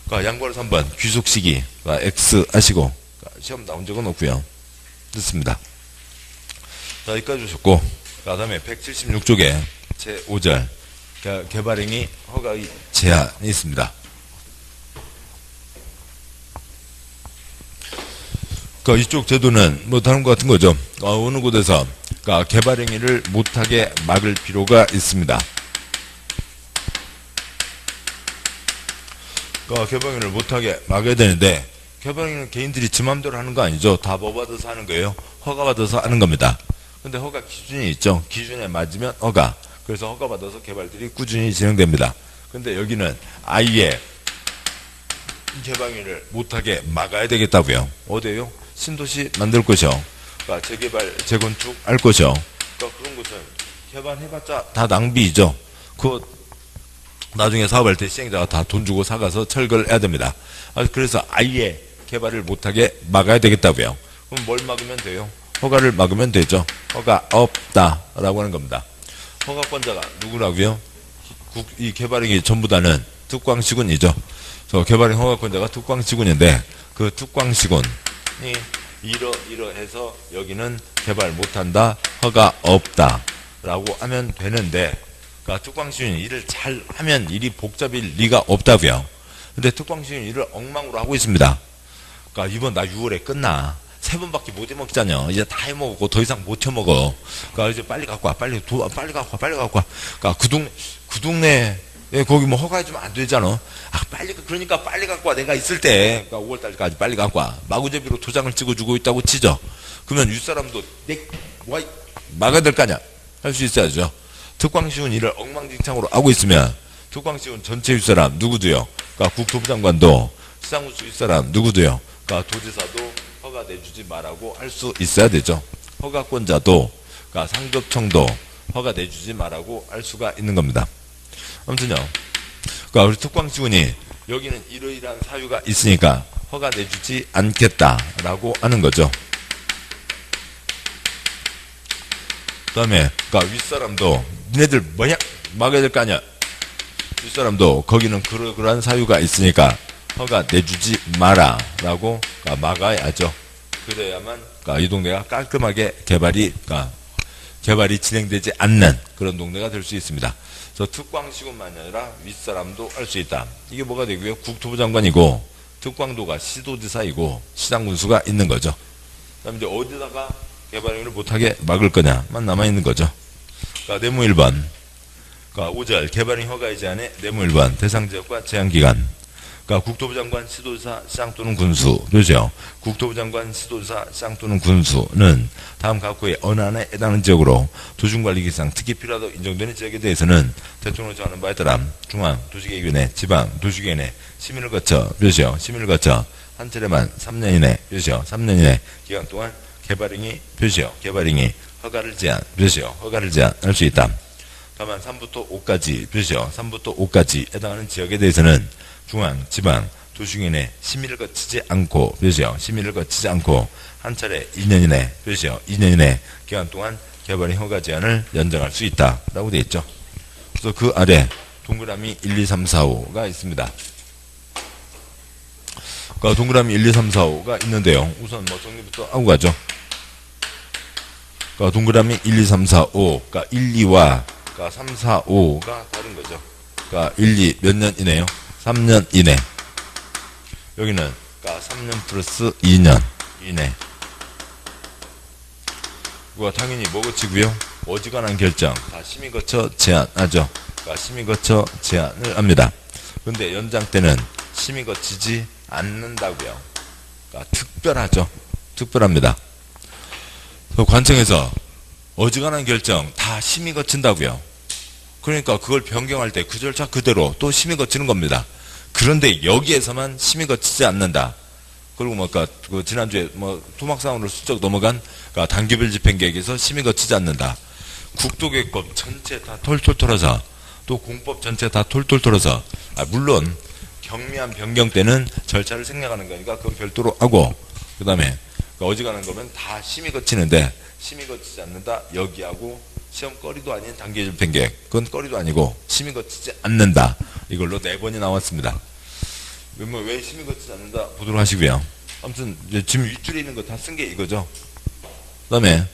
그러니까 양과로 3번 귀속 시기 그러니까 X 하시고 그러니까 시험 나온 적은 없고요. 됐습니다. 자 여기까지 오셨고 그 다음에 176쪽에 제5절 개발행위 허가의 제한이 있습니다. 그러니까 이쪽 제도는 뭐 다른 것 같은 거죠. 어느 곳에서 그러니까 개발행위를 못하게 막을 필요가 있습니다. 그러니까 개발행위를 못하게 막아야 되는데 개발행위는 개인들이 지 맘대로 하는 거 아니죠. 다 뭐 받아서 하는 거예요? 허가 받아서 하는 겁니다. 근데 허가 기준이 있죠. 기준에 맞으면 허가. 그래서 허가 받아서 개발들이 꾸준히 진행됩니다. 근데 여기는 아예 개발행위를 못하게 막아야 되겠다고요. 어디에요? 신도시 만들 것이요. 그러니까 재개발, 재건축 할 것이요. 그러니까 그런 것은 개발해봤자 다 낭비이죠. 그거 나중에 사업할 때 시행자가 다 돈 주고 사가서 철거를 해야 됩니다. 그래서 아예 개발을 못하게 막아야 되겠다고요. 그럼 뭘 막으면 돼요? 허가를 막으면 되죠. 허가 없다라고 하는 겁니다. 허가권자가 누구라고요? 이 개발행위 전부 다는 특광시군이죠. 그래서 개발행 허가권자가 특광시군인데 그 특광시군이 이러해서 여기는 개발 못한다, 허가 없다라고 하면 되는데, 그러니까 특광시군이 일을 잘 하면 일이 복잡일 리가 없다고요. 근데 특광시군이 일을 엉망으로 하고 있습니다. 그러니까 이번 나 6월에 끝나. 3번밖에 못 해먹잖아요. 이제 다 해먹고 더 이상 못 해먹어. 그러니까 이제 빨리 갖고 와. 빨리 갖고 와. 빨리 갖고 와. 그러니까 그 동네에 거기 뭐 허가해주면 안 되잖아. 그러니까 빨리 갖고 와. 내가 있을 때. 그러니까 5월달까지 빨리 갖고 와. 마구제비로 도장을 찍어주고 있다고 치죠. 그러면 윗사람도 막아야 될 거 아니야. 할 수 있어야죠. 특광시군 일을 엉망진창으로 하고 있으면 특광시군 전체 윗사람 누구도요. 그러니까 국토부 장관도 시장군수 윗사람 누구도요. 그러니까 도지사도 허가 내주지 말라고 할 수 있어야 되죠. 허가권자도, 그러니까 상급청도 허가 내주지 말라고 할 수가 있는 겁니다. 아무튼요. 그러니까 우리 특광시군이 여기는 이러이러한 사유가 있으니까 허가 내주지 않겠다라고 하는 거죠. 그 다음에, 그러니까 윗사람도, 니네들 뭐냐? 막아야 될 거 아니야? 윗사람도 거기는 그러한 사유가 있으니까 허가 내주지 마라 라고 막아야죠. 그래야만 이 동네가 깔끔하게 개발이 진행되지 않는 그런 동네가 될 수 있습니다. 그래서 특광시군만이 아니라 윗사람도 할 수 있다. 이게 뭐가 되고요? 국토부 장관이고 특광도가 시도지사이고 시장군수가 있는 거죠. 그 다음에 이제 어디다가 개발행위를 못하게 막을 거냐만 남아있는 거죠. 그러니까 네모 1번, 그러니까 5절 개발행위 허가의 제한에 네모 1번 대상지역과 제한기간. 그러니까 국토부 장관, 시도지사, 시장 또는 군수. 그렇죠? 국토부 장관, 시도지사, 시장 또는 군수는 다음 각호의 어느 하나에 해당하는 지역으로 도중관리기상 특히 필요하다고 인정되는 지역에 대해서는 대통령이 정하는 바에 따라 중앙, 도시계획위원회, 지방, 도시계획위원회, 심의를 거쳐, 그렇죠? 심의를 거쳐 한 차례만 3년 이내, 그렇죠? 3년 이내 기간 동안 개발행위, 그렇죠? 개발행위 허가를 제한, 그렇죠? 허가를 제한할 수 있다. 다만 3부터 5까지, 그렇죠? 3부터 5까지 해당하는 지역에 대해서는 중앙, 지방, 도시계획위원회 심의를 거치지 않고, 그렇죠? 심의를 거치지 않고 한 차례 2년 이내, 그렇죠? 2년 이내 기간 동안 개발행 허가 제한을 연장할 수 있다라고 되어 있죠. 그래서 그 아래 동그라미 1, 2, 3, 4, 5가 있습니다. 그러니까 동그라미 1, 2, 3, 4, 5가 있는데요. 우선 뭐 정리부터 하고 가죠. 그러니까 동그라미 1, 2, 3, 4, 5. 그러니까 1, 2와 그러니까 3, 4, 5가 다른 거죠. 그러니까 1, 2 몇 년 이내요? 3년 이내. 여기는 그러니까 3년 플러스 2년 이내. 그거 당연히 뭐 거치고요? 어지간한 결정 다 심의 거쳐 제한하죠. 그러니까 심의 거쳐 제한을 합니다. 그런데 연장 때는 심의 거치지 않는다고요. 그러니까 특별하죠. 특별합니다. 관청에서 어지간한 결정 다 심의 거친다고요. 그러니까 그걸 변경할 때 그 절차 그대로 또 심의 거치는 겁니다. 그런데 여기에서만 심의 거치지 않는다. 그리고 뭐, 그 지난주에 뭐 토막상으로 슬쩍 넘어간 단기별 집행계획에서 심의 거치지 않는다. 국도계획법 전체 다 톨톨 털어서 또 공법 전체 다 톨톨 털어서 물론 경미한 변경 때는 절차를 생략하는 거니까 그건 별도로 하고 그 다음에 어지간한 거면 다 심의 거치는데 심의 거치지 않는다. 여기하고 시험거리도 아닌 단기별 집행계획 그건 거리도 아니고 심의 거치지 않는다. 이걸로 4번이 나왔습니다. 왜 심의 거치지 않는다 보도록 하시고요. 아무튼 이제 지금 윗줄에 있는 거 다 쓴 게 이거죠. 그 다음에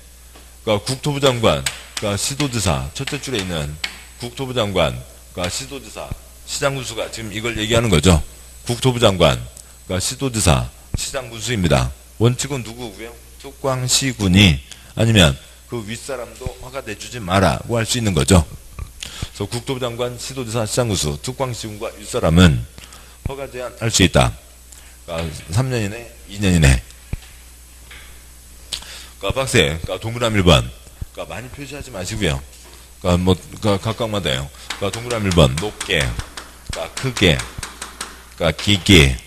국토부 장관, 시도지사 첫째 줄에 있는 국토부 장관, 그러니까 시도지사, 시장군수가 지금 이걸 얘기하는 거죠. 국토부 장관, 그러니까 시도지사, 시장군수입니다. 원칙은 누구고요? 특광시군이 아니면 그 윗사람도 허가 내주지 마라고 할 수 있는 거죠. 그래서 국토부 장관, 시도지사, 시장군수, 특광시군과 윗사람은 허가 제한할 수 있다. 그러니까 3년 이내, 2년 이내. 그러니까 박스에 그러니까 동그라미 1번. 그러니까 많이 표시하지 마시고요. 그러니까 뭐 그러니까 각각마다요. 그러니까 동그라미 1번 높게, 그러니까 크게, 그러니까 기게,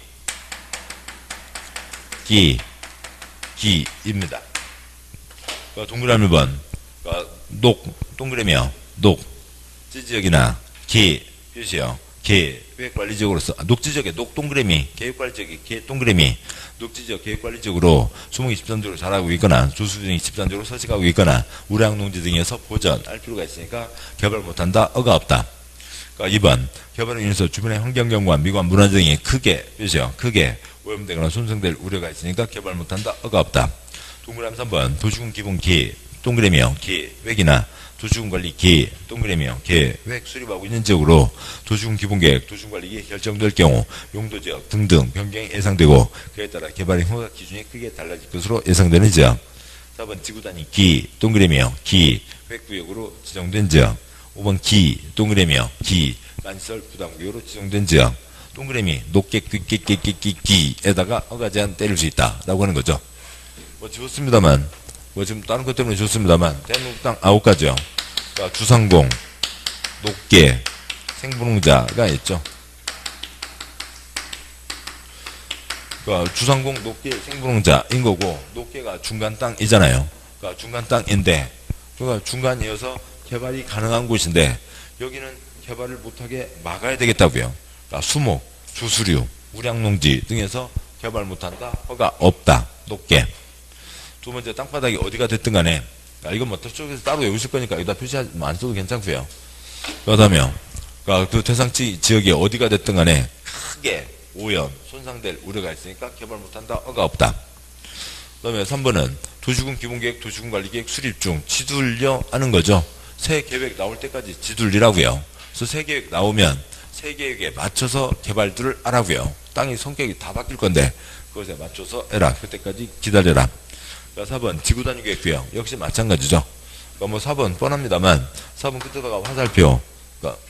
기입니다. 그러니까 동그라미 1번. 그러니까 동그라미요. 녹지지역이나 기 표시요. 계획관리지역으로서 녹지지역에 녹동그라미, 계획관리지역에 계동그라미, 녹지지역 계획관리지역으로 수목이 집단적으로 자라고 있거나 조수진이 집단적으로 서식하고 있거나 우량농지 등에서 보전할 필요가 있으니까 개발 못한다. 어가 없다. 그러니까 2번 개발을 인해서 주변의 환경경관, 미관, 문화 등이 크게 표시요. 크게 오염되거나 손상될 우려가 있으니까 개발 못한다. 어가 없다. 동그라미 3번 도시군 기본 동그라미요. 계획이나 도시군 관리 동그라미요. 계획 수립하고 있는 지역으로 도시군 기본계획, 도시군 관리계획 결정될 경우 용도지역 등등 변경이 예상되고 그에 따라 개발의 허가 기준이 크게 달라질 것으로 예상되는 지역. 4번 지구단위 동그라미요. 계획구역으로 지정된 지역. 5번 동그라미요. 만시설 부담구역으로 지정된 지역. 동그라미 높게 기에다가 허가 제한 때릴 수 있다라고 하는 거죠. 뭐 지웠습니다만 뭐 지금 다른 것 때문에 좋습니다만 대한민국당 9가지요. 그러니까 주상공, 녹계, 생분홍자가 있죠. 그러니까 주상공, 녹계, 생분홍자인 거고 녹계가 중간 땅이잖아요. 그러니까 중간 땅인데 그러니까 중간이어서 개발이 가능한 곳인데 여기는 개발을 못하게 막아야 되겠다고요. 그러니까 수목, 주수류, 우량농지 등에서 개발 못한다. 허가 없다. 녹계. 두 번째 땅바닥이 어디가 됐든 간에 이건 뭐 저쪽에서 따로 외우실 거니까 여기다 표시하지 안 써도 괜찮고요. 그 다음에 그 대상 지역이 어디가 됐든 간에 크게 오염, 손상될 우려가 있으니까 개발 못한다. 어가 없다. 그 다음에 3번은 도시군 기본계획, 도시군 관리계획 수립 중 지둘려 하는 거죠. 새 계획 나올 때까지 지둘리라고요. 그래서 새 계획 나오면 새 계획에 맞춰서 개발들을 하라고요. 땅이 성격이 다 바뀔 건데 그것에 맞춰서 해라. 그때까지 기다려라. 그러니까 4번 지구단위 계획구역 역시 마찬가지죠. 그러니까 뭐 4번 뻔합니다만 4번 끝에다가 화살표 그러니까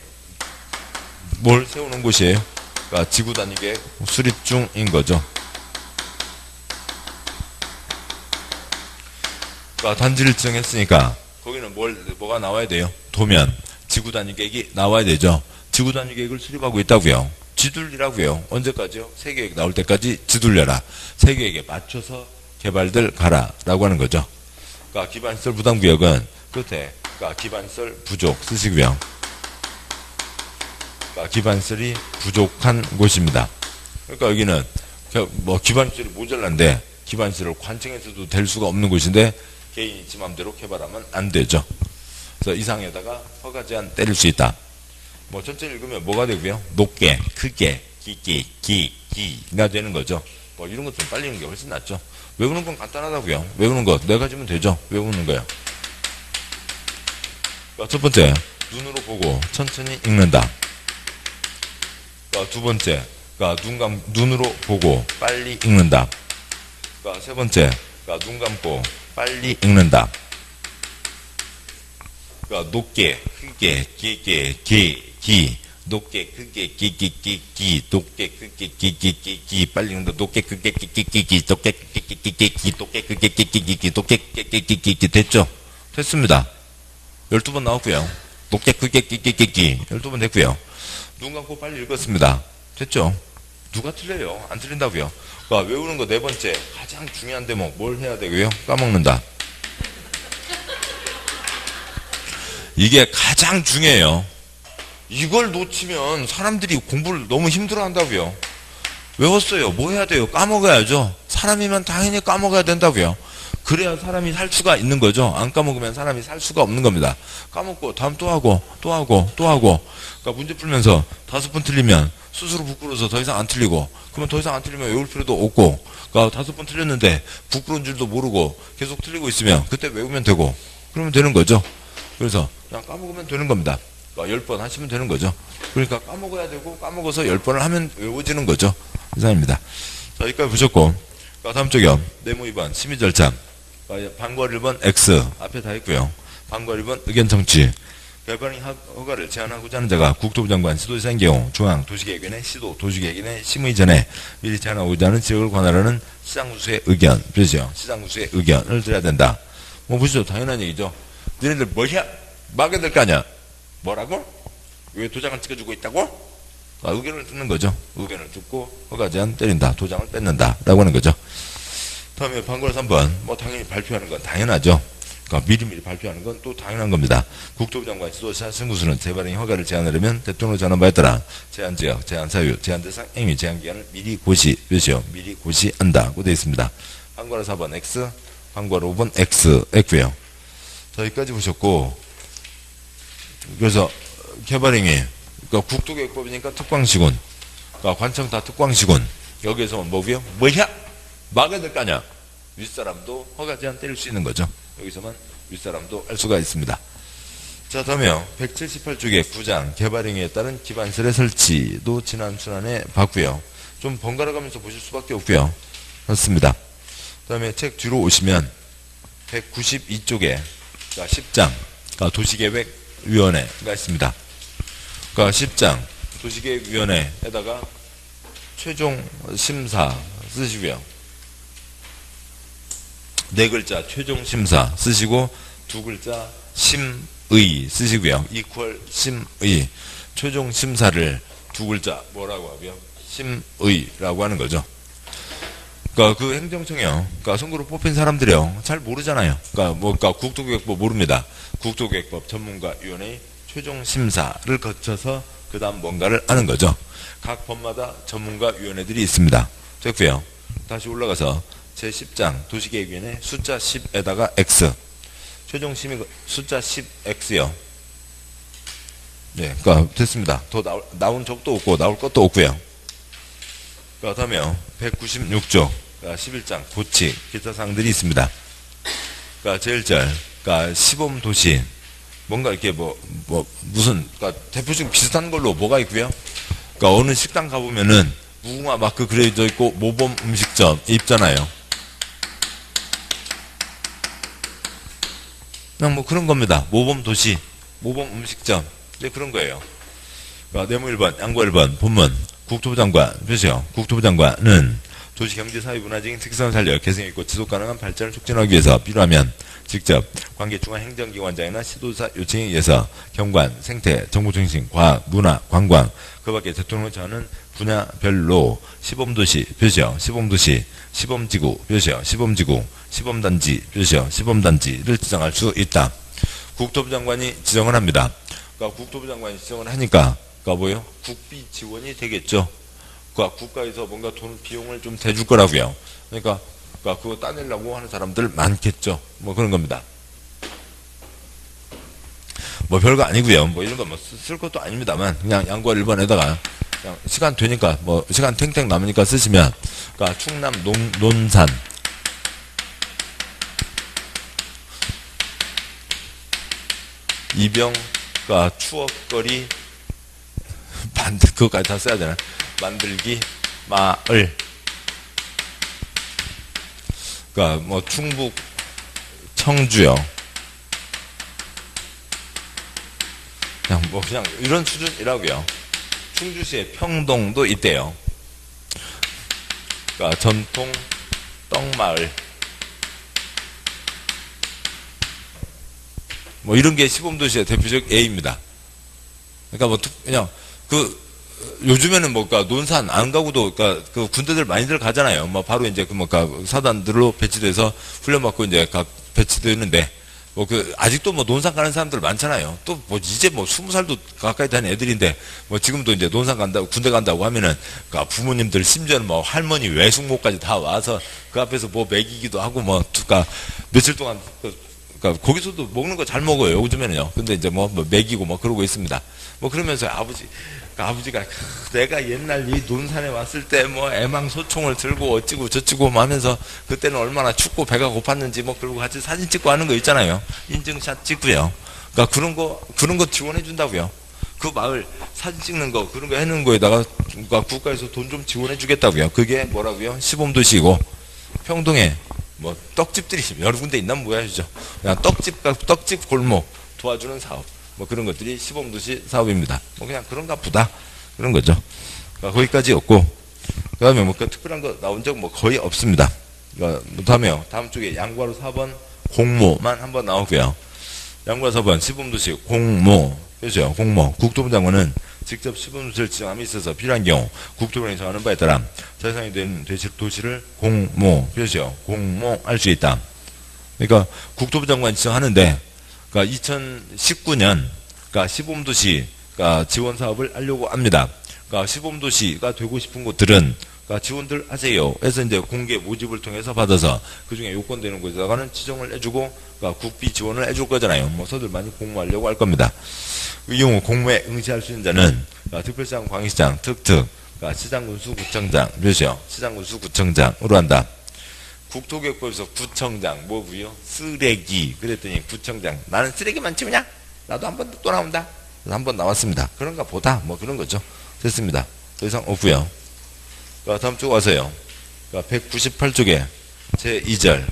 뭘 세우는 곳이에요? 그러니까 지구단위 계획 수립 중인 거죠. 그러니까 단지를 지정했으니까 거기는 뭐가 나와야 돼요? 도면 지구단위 계획이 나와야 되죠. 지구단위 계획을 수립하고 있다고요. 지둘리라고요. 언제까지요? 새 계획 나올 때까지 지둘려라. 새 계획에 맞춰서 개발들 가라라고 하는 거죠. 그러니까 기반시설 부담구역은 끝에 그러니까 기반시설 부족 쓰시고요. 그러니까 기반시설이 부족한 곳입니다. 그러니까 여기는 뭐 기반시설이 모자란데 기반시설을 관청해서도 될 수가 없는 곳인데 개인이 지 맘대로 개발하면 안 되죠. 그래서 이상에다가 허가 제한 때릴 수 있다. 뭐 전체 읽으면 뭐가 되고요? 높게, 크게, 기가 되는 거죠. 뭐 이런 것 좀 빨리 읽는 게 훨씬 낫죠. 외우는 건 간단하다고요. 외우는 거 네 가지면 되죠. 외우는 거요. 첫 번째, 눈으로 보고 천천히 읽는다. 두 번째, 눈으로 보고 빨리 읽는다. 세 번째, 눈 감고 빨리 읽는다. 높게, 크게, 높게, 크게, 높게, 크게, 빨리 읽는다. 높게, 크게, 높게, 크게, 됐죠? 됐습니다. 12번 나왔고요. 높게, 크게, 12번 됐고요. 눈 감고 빨리 읽었습니다. 됐죠? 누가 틀려요? 안 틀린다고요. 외우는 거 네 번째, 가장 중요한 대목, 뭘 해야 되고요? 까먹는다. 이게 가장 중요해요. 이걸 놓치면 사람들이 공부를 너무 힘들어 한다고요. 외웠어요. 뭐 해야 돼요? 까먹어야죠. 사람이면 당연히 까먹어야 된다고요. 그래야 사람이 살 수가 있는 거죠. 안 까먹으면 사람이 살 수가 없는 겁니다. 까먹고 다음 또 하고 그러니까 문제 풀면서 5번 틀리면 스스로 부끄러워서 더 이상 안 틀리고 그러면 더 이상 안 틀리면 외울 필요도 없고 그러니까 5번 틀렸는데 부끄러운 줄도 모르고 계속 틀리고 있으면 그때 외우면 되고 그러면 되는 거죠. 그래서 그냥 까먹으면 되는 겁니다. 그러니까 10번 하시면 되는 거죠. 그러니까 까먹어야 되고 까먹어서 10번을 하면 외워지는 거죠. 이상입니다. 자, 여기까지 보셨고, 다음 쪽이요. 네모 2번 심의 절차. 방과 1번 X 앞에 다 있고요. 방과 1번 의견 청취. 개발행 허가를 제한하고자 하는 자가 국토부 장관 시도지사인 경우 중앙 도시계획위원회 시도 도시계획위원회 심의 전에 미리 제한하고자 하는 지역을 관할하는 시장군수의 의견, 그렇죠? 시장군수의 의견을 드려야 된다. 뭐 보시죠. 당연한 얘기죠. 너희들 뭐야? 막아야 될 거 아니야? 뭐라고? 왜 도장을 찍어주고 있다고? 의견을 듣는 거죠. 의견을 듣고 허가 제한 때린다. 도장을 뺏는다. 라고 하는 거죠. 다음에 방과 3번 뭐 당연히 발표하는 건 당연하죠. 그러니까 미리미리 발표하는 건 또 당연한 겁니다. 국토부 장관 지도자 승구수는 재발행 허가를 제한하려면 대통령 전원 바에 따라 제한 지역, 제한 사유, 제한 대상, 행위, 제한 기간을 미리 고시, 몇이요? 미리 고시한다고 되어 있습니다. 방과로 4번 X, 방과로 5번 X 했고요. 자, 여기까지 보셨고, 그래서 개발행위, 그러니까 국토계획법이니까 특광시군, 그러니까 관청 다 특광시군. 여기에서 뭐고요? 뭐야? 막아야 될 거 아니야? 윗사람도 허가 제한 때릴 수 있는 거죠. 여기서만 윗사람도 알 수가 있습니다. 자, 다음에요. 178쪽의 9장 개발행위에 따른 기반설의 설치도 지난 순환에 봤고요. 좀 번갈아 가면서 보실 수밖에 없고요. 그렇습니다. 다음에 책 뒤로 오시면 192쪽에 10장 도시계획위원회가 있습니다. 그러니까 10장 도시계획위원회에다가 최종 심사 쓰시고요. 네 글자 최종 심사 쓰시고 두 글자 심의 쓰시고요. 이퀄 심의. 최종 심사를 두 글자 뭐라고 하고요? 심의라고 하는 거죠. 그러니까 그 행정청이요. 그러니까 선거로 뽑힌 사람들이요. 잘 모르잖아요. 그러니까 국토계획법 모릅니다. 국토계획법 전문가위원회의 최종 심사를 거쳐서 그 다음 뭔가를 하는 거죠. 각 법마다 전문가위원회들이 있습니다. 됐고요. 다시 올라가서 제10장 도시계획위원회 숫자 10에다가 X. 최종 심의 숫자 10X요. 네, 그러니까 됐습니다. 더 나온 적도 없고 나올 것도 없고요. 그 다음에요. 196조 11장 고치 기타 사항들이 있습니다. 그러니까 제1절 그러니까 시범 도시 뭔가 이렇게 무슨 그러니까 대표적인 비슷한 걸로 뭐가 있고요. 그러니까 어느 식당 가보면은 무궁화 마크 그려져 있고 모범 음식점 있잖아요. 그냥 뭐 그런 겁니다. 모범 도시, 모범 음식점. 네, 그런 거예요. 그러니까 네모 1번, 양과 1번, 본문. 국토부 장관, 표시요. 국토부 장관은 도시 경제 사회 문화적인 특성을 살려 개성있고 지속 가능한 발전을 촉진하기 위해서 필요하면 직접 관계 중앙 행정기관장이나 시도사 요청에 의해서 경관, 생태, 정보중심, 과학, 문화, 관광, 그 밖에 대통령을 정하는 분야별로 시범도시, 표시요. 시범도시, 시범지구, 표시요. 시범지구, 시범단지, 표시요. 시범단지를 지정할 수 있다. 국토부 장관이 지정을 합니다. 그러니까 국토부 장관이 지정을 하니까, 그러니까 뭐요? 국비 지원이 되겠죠. 그러니까 국가에서 뭔가 비용을 좀 대줄 거라고요. 그러니까 그거 따내려고 하는 사람들 많겠죠. 뭐 그런 겁니다. 뭐 별거 아니고요. 뭐 이런 거 뭐 쓸 것도 아닙니다만 그냥 양과 1번에다가 그냥 시간 되니까 뭐 시간 탱탱 남으니까 쓰시면 그러니까 충남 논산 이병 그러니까 추억거리 그거까지 다 써야 되나? 만들기 마을 그러니까 뭐 충북 청주요. 그냥 이런 수준이라고요. 충주시의 평동도 있대요. 그러니까 전통 떡마을 뭐 이런 게 시범도시의 대표적 A입니다. 그러니까 뭐 그냥 요즘에는 논산 안 가고도 그 군대들 많이들 가잖아요. 뭐 바로 이제 사단들로 배치돼서 훈련받고 이제 배치되는데 아직도 논산 가는 사람들 많잖아요. 또 이제 20살도 가까이 된 애들인데 지금도 이제 논산 간다고 군대 간다고 하면은 부모님들 심지어는 할머니 외숙모까지 다 와서 그 앞에서 먹이기도 하고 며칠 동안 거기서도 먹는 거 잘 먹어요. 요즘에는요. 근데 이제 먹이고 그러고 있습니다. 그러면서 아버지가 내가 옛날 이 논산에 왔을 때 애망소총을 들고 어찌고 저찌고 하면서 그때는 얼마나 춥고 배가 고팠는지 그리고 같이 사진 찍고 하는 거 있잖아요. 인증샷 찍고요. 그러니까 그런 거 지원해 준다고요. 그 마을 사진 찍는 거, 그런 거 해놓은 거에다가 국가에서 돈 좀 지원해 주겠다고요. 그게 뭐라고요? 시범도시이고, 평동에 뭐 떡집들이 여러 군데 있나 뭐야죠. 그냥 떡집 골목 도와주는 사업, 뭐 그런 것들이 시범도시 사업입니다. 뭐 그냥 그런가 보다. 그런 거죠. 거기까지였고, 그 다음에 뭐 특별한 거 나온 적 뭐 거의 없습니다. 다음 쪽에 양과로 4번 공모만 한번 나오고요. 양과 4번 시범도시 공모, 그죠? 공모. 국토부 장관은 직접 시범도시를 지정함에 있어서 필요한 경우 국토부에 정하는 바에 따라 대상이 되는 도시를 공모, 그죠? 공모할 수 있다. 그러니까 국토부 장관이 지정하는데, 그러니까 2019년 그러니까 시범도시 지원 사업을 하려고 합니다. 그러니까 시범도시가 되고 싶은 곳들은 지원들 하세요. 해서 이제 공개 모집을 통해서 받아서 그 중에 요건되는 곳에다가는 지정을 해주고 국비 지원을 해줄 거잖아요. 뭐 서들 많이 공모하려고 할 겁니다. 이 경우 공모에 응시할 수 있는 자는 특별시장, 광역시장, 특특, 시장군수, 구청장, 몇이요? 시장군수, 구청장으로 한다. 국토교육부에서 구청장 뭐고요? 쓰레기. 그랬더니 구청장 나는 쓰레기만 치우냐? 나도 한 번 또 나온다. 그래서 한 번 나왔습니다. 그런가 보다. 뭐 그런 거죠. 됐습니다. 더 이상 없고요. 다음 쪽 와서요. 198쪽에 제2절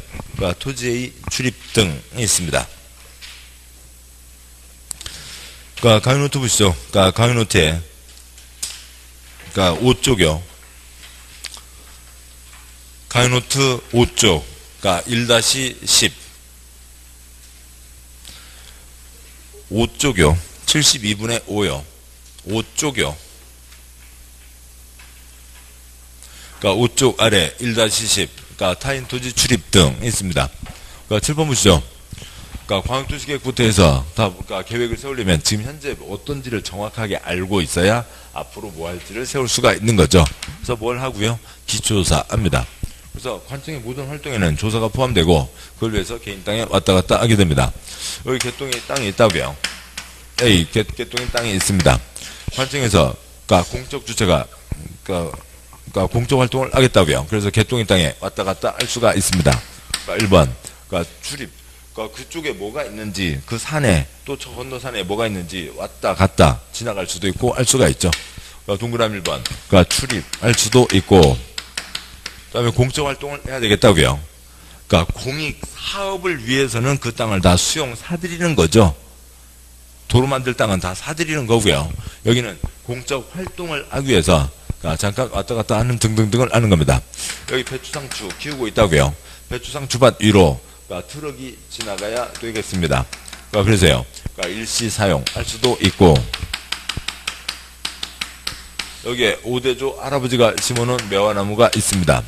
토지의 출입 등이 있습니다. 강의노트 보시죠. 강의노트에 5쪽이요. 강의노트 5쪽 1-10 5쪽이요. 72분의 5요. 5쪽이요. 5쪽 아래 1-10 타인 토지 출입 등 있습니다. 7번 보시죠. 광역도시계획부터해서 다 계획을 세우려면 지금 현재 어떤지를 정확하게 알고 있어야 앞으로 뭐 할지를 세울 수가 있는 거죠. 그래서 뭘 하고요? 기초조사 합니다. 그래서 관청의 모든 활동에는 조사가 포함되고 그걸 위해서 개인 땅에 왔다 갔다 하게 됩니다. 여기 개똥이 땅이 있다고요. A 개똥이 땅이 있습니다. 관청에서 공적 주체가 공적 활동을 하겠다고요. 그래서 개똥이 땅에 왔다 갔다 할 수가 있습니다. 1번 출입. 그쪽에 뭐가 있는지, 그 산에 또 저 건너 산에 뭐가 있는지 왔다 갔다 지나갈 수도 있고 할 수가 있죠. 동그라미 1번 출입할 수도 있고, 그 다음에 공적 활동을 해야 되겠다고요. 공익 사업을 위해서는 그 땅을 다 수용 사들이는 거죠. 도로 만들 땅은 다 사들이는 거고요. 여기는 공적 활동을 하기 위해서 잠깐 왔다 갔다 하는 등등등을 하는 겁니다. 여기 배추상추 키우고 있다고요. 배추상추밭 위로 트럭이 지나가야 되겠습니다. 그래서요. 일시 사용할 수도 있고, 여기에 5대조 할아버지가 심어놓은 매화나무가 있습니다.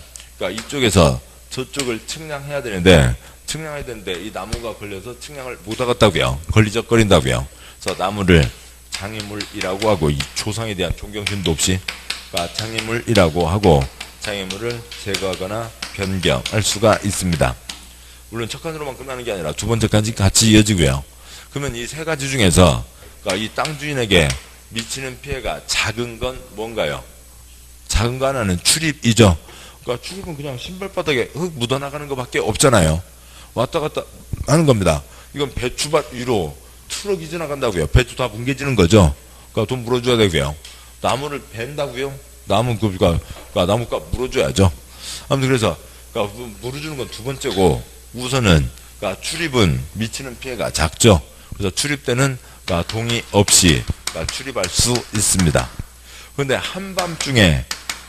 이쪽에서 저쪽을 측량해야 되는데 이 나무가 걸려서 측량을 못 하겠다고요. 걸리적거린다고요. 그래서 나무를 장애물이라고 하고, 이 조상에 대한 존경심도 없이 장애물이라고 하고, 장애물을 제거하거나 변경할 수가 있습니다. 물론 첫 칸으로만 끝나는 게 아니라 두 번째 칸까지 같이 이어지고요. 그러면 이 세 가지 중에서 이 땅 주인에게 미치는 피해가 작은 건 뭔가요? 작은 거 하나는 출입이죠. 출입은 그냥 신발바닥에 흙 묻어나가는 것밖에 없잖아요. 왔다 갔다 하는 겁니다. 이건 배추밭 위로 트럭이 지나간다고요. 배추 다 뭉개지는 거죠. 돈 물어줘야 되고요. 나무를 벤다고요. 나무값 물어줘야죠. 아무튼 그래서 물어주는 건 두 번째고, 우선은 출입은 미치는 피해가 작죠. 그래서 출입 때는 동의 없이 출입할 수 있습니다. 그런데 한밤중에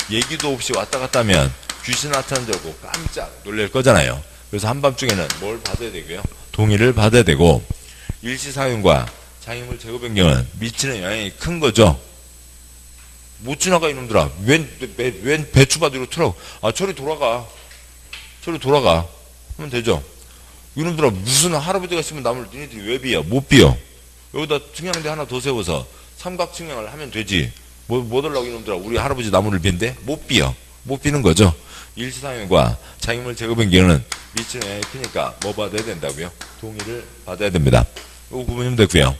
얘기도 없이 왔다 갔다 하면 귀신 나타난 줄 알고 깜짝 놀랄 거잖아요. 그래서 한밤중에는 뭘 받아야 되고요? 동의를 받아야 되고, 일시사용과 장애물 제거 변경은 미치는 영향이 큰 거죠. 못 지나가 이놈들아. 웬 배추밭 위로 트럭. 저리 돌아가. 하면 되죠. 이놈들아, 무슨 할아버지가 있으면 나무를 니네들이 왜 비워? 못 비워. 여기다 측량대 하나 더 세워서 삼각 측량을 하면 되지. 뭐 달라고 이놈들아, 우리 할아버지 나무를 빈대? 못 비워. 못 비는 거죠. 일시사용과 장애물 제거 변경은 미치는 영향이 크니까 뭐 받아야 된다고요? 동의를 받아야 됩니다. 이거 구분이면 됐고요.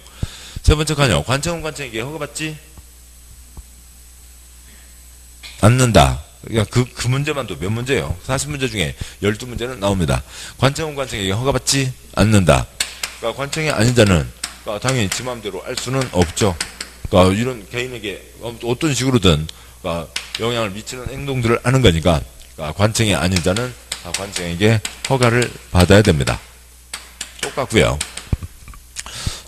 세 번째 칸이요. 관청에게 허가받지 않는다. 그 문제만 또 몇 문제예요. 40문제 중에 12문제는 나옵니다. 관청에게 허가받지 않는다. 관청이 아닌 자는 당연히 지 마음대로 할 수는 없죠. 그러니까 이런 개인에게 어떤 식으로든 그러니까 영향을 미치는 행동들을 하는 거니까 그러니까 관청이 아닌 자는 관청에게 허가를 받아야 됩니다. 똑같고요.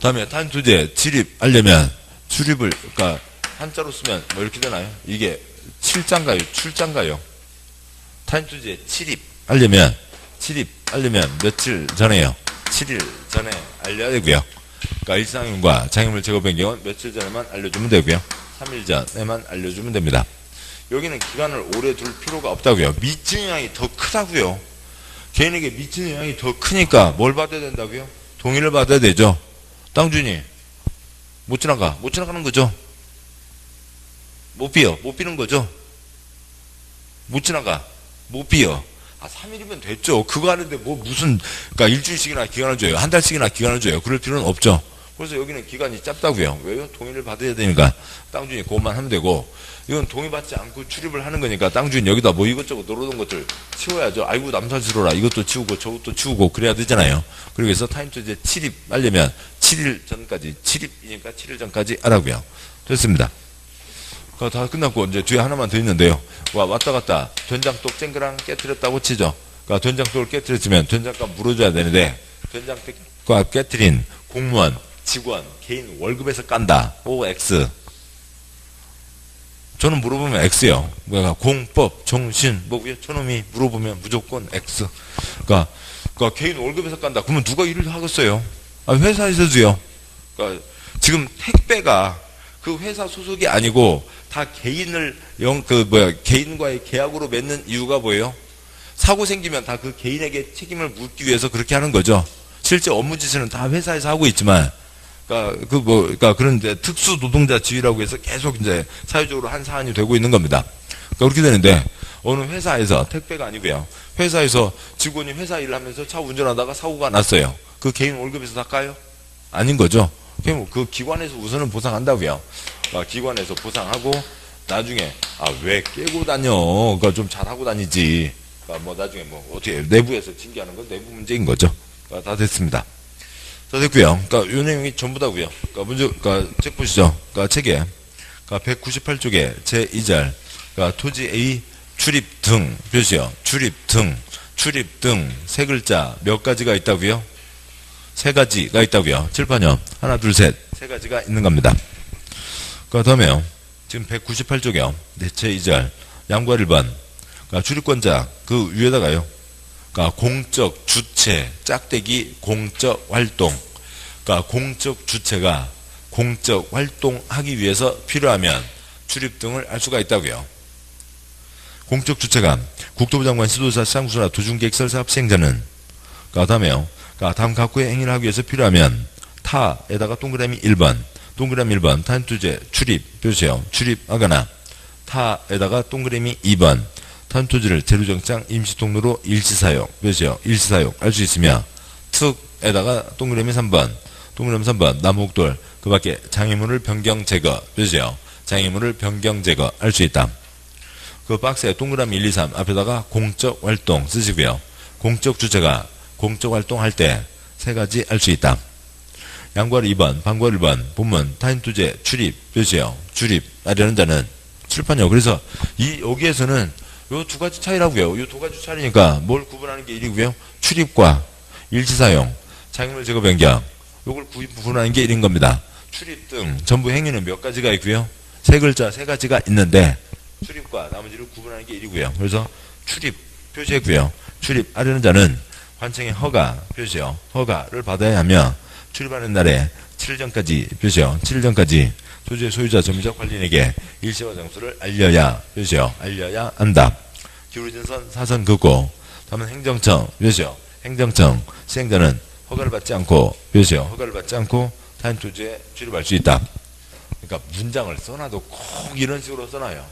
다음에 타인투지에 출입하려면 출입을 그러니까 한자로 쓰면 뭐 이렇게 되나요? 이게 칠자인가요? 출자인가요? 타인투지에 출입하려면 며칠 전에요. 7일 전에 알려야 되고요. 그러니까 일상용과 장애물 제거 변경은 며칠 전에만 알려주면 되고요. 3일 전에만 알려주면 됩니다. 여기는 기간을 오래 둘 필요가 없다고요. 미치는 영향이 더 크다고요. 개인에게 미치는 영향이 더 크니까 뭘 받아야 된다고요? 동의를 받아야 되죠. 땅 주인이 못 지나가는 거죠. 못 비는 거죠. 못 지나가, 못 비어. 3일이면 됐죠. 그거 하는데 뭐 무슨, 그러니까 일주일씩이나 기간을 줘요. 한 달씩이나 기간을 줘요. 그럴 필요는 없죠. 그래서 여기는 기간이 짧다고요. 왜요? 동의를 받아야 되니까 땅 주인이 그것만 하면 되고, 이건 동의받지 않고 출입을 하는 거니까 땅 주인 여기다 뭐 이것저것 놀아둔 것들 치워야죠. 아이고 남사스러라. 이것도 치우고 저것도 치우고 그래야 되잖아요. 그러기 위해서 타임투지에 출입하려면 7일 전까지, 출입이니까 7일 전까지 하라고요. 됐습니다. 다 끝났고 이제 뒤에 하나만 더 있는데요. 왔다 갔다 된장독 쨍그랑 깨뜨렸다고 치죠. 그러니까 된장독을 깨뜨렸으면 된장값 물어줘야 되는데 된장독 깨뜨린 공무원, 직원, 개인 월급에서 깐다. 오 X. 저는 물어보면 X요. 뭐야 공법, 정신, 뭐고요? 저놈이 물어보면 무조건 X. 그러니까 개인 월급에서 깐다. 그러면 누가 일을 하겠어요? 회사에서도요. 그러니까 지금 택배가 그 회사 소속이 아니고 다 개인을 개인과의 계약으로 맺는 이유가 뭐예요? 사고 생기면 다 그 개인에게 책임을 묻기 위해서 그렇게 하는 거죠. 실제 업무 지시는 다 회사에서 하고 있지만, 그러니까 그런 이제 특수 노동자 지위라고 해서 계속 이제 사회적으로 한 사안이 되고 있는 겁니다. 그러니까 그렇게 되는데 어느 회사에서 택배가 아니고요. 회사에서 직원이 회사 일을 하면서 차 운전하다가 사고가 났어요. 그 개인 월급에서 다 까요? 아닌 거죠. 그 기관에서 우선은 보상한다고요. 기관에서 보상하고 나중에 왜 깨고 다녀? 그러니까 좀 잘하고 다니지. 뭐 나중에 뭐 어떻게 내부에서 징계하는 건 내부 문제인 거죠. 다 됐습니다. 다 됐고요. 그러니까 요 내용이 전부 다고요. 책 보시죠. 책에 198쪽에 제2절 토지 A 출입 등 표시요. 출입 등 세 글자 몇 가지가 있다고요? 세 가지가 있다고요. 칠판요. 하나, 둘, 셋. 세 가지가 있는 겁니다. 그 다음에요. 지금 198쪽이요. 제2절. 양과 1번. 출입권자. 그 위에다가요. 공적 주체. 짝대기 공적 활동. 공적 주체가 공적 활동하기 위해서 필요하면 출입 등을 할 수가 있다고요. 공적 주체가 국토부 장관, 지도자, 시장수나 도중계획설사업 시행자는 다음에요. 다음 각구의 행위를 하기 위해서 필요하면 타에다가 동그라미 1번 동그라미 1번 타인투지에 출입 표시요. 출입하거나 타에다가 동그라미 2번 타인투지를 재료정장 임시통로로 일시사용 표시요. 일시사용 할 수 있으며 특에다가 동그라미 3번 동그라미 3번 나무옥돌 그 밖에 장애물을 변경 제거 표시요. 장애물을 변경 제거 할 수 있다. 그 박스에 동그라미 1, 2, 3 앞에다가 공적 활동 쓰시고요. 공적 주체가 공적 활동할 때 세 가지 할 수 있다. 양괄 2번, 방괄 1번, 본문, 타인투제, 출입, 표시요. 출입하려는 자는 출판이요. 그래서 여기에서는 요 두 가지 차이라고요. 요 두 가지 차이니까 뭘 구분하는 게 1이고요. 출입과 일시사용, 장애물 제거 변경, 요걸 구분하는 게 1인 겁니다. 출입 등 전부 행위는 몇 가지가 있고요. 세 글자 세 가지가 있는데 출입과 나머지를 구분하는 게 1이고요. 그래서 출입 표시했고요. 출입하려는 자는 관청의 허가 표시요. 허가를 받아야 하며 출입하는 날에 7일 전까지 표시요. 7일 전까지 토지의 소유자, 점유자, 관리인에게 일시와 장소를 알려야 표시요. 알려야 한다. 기울어진 선, 사선 긋고 다음은 행정청 표시요. 행정청 시행자는 허가를 받지 않고 표시요. 허가를 받지 않고 타인 토지에 출입할 수 있다. 그러니까 문장을 써놔도 꼭 이런 식으로 써놔요.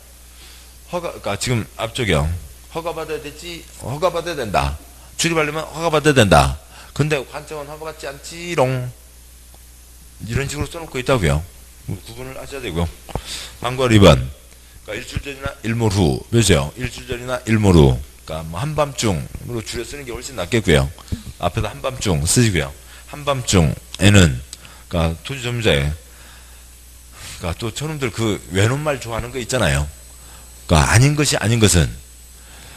그러니까 지금 앞쪽이요. 허가 받아야 되지, 허가 받아야 된다. 출입하려면 허가 받아야 된다. 근데 관청은 허가 받지 않지롱. 이런 식으로 써놓고 있다고요. 구분을 하셔야 되고요. 방과 2번. 그러니까 일주일 전이나 일몰 후. 몇이요? 일주일 전이나 일몰 후. 그러니까 뭐 한밤중으로 줄여 쓰는 게 훨씬 낫겠고요. 앞에다 한밤중 쓰시고요. 한밤중에는 그러니까 토지 점유자의 그러니까 또 저놈들 그 외놈말 좋아하는 거 있잖아요. 그러니까 아닌 것이 아닌 것은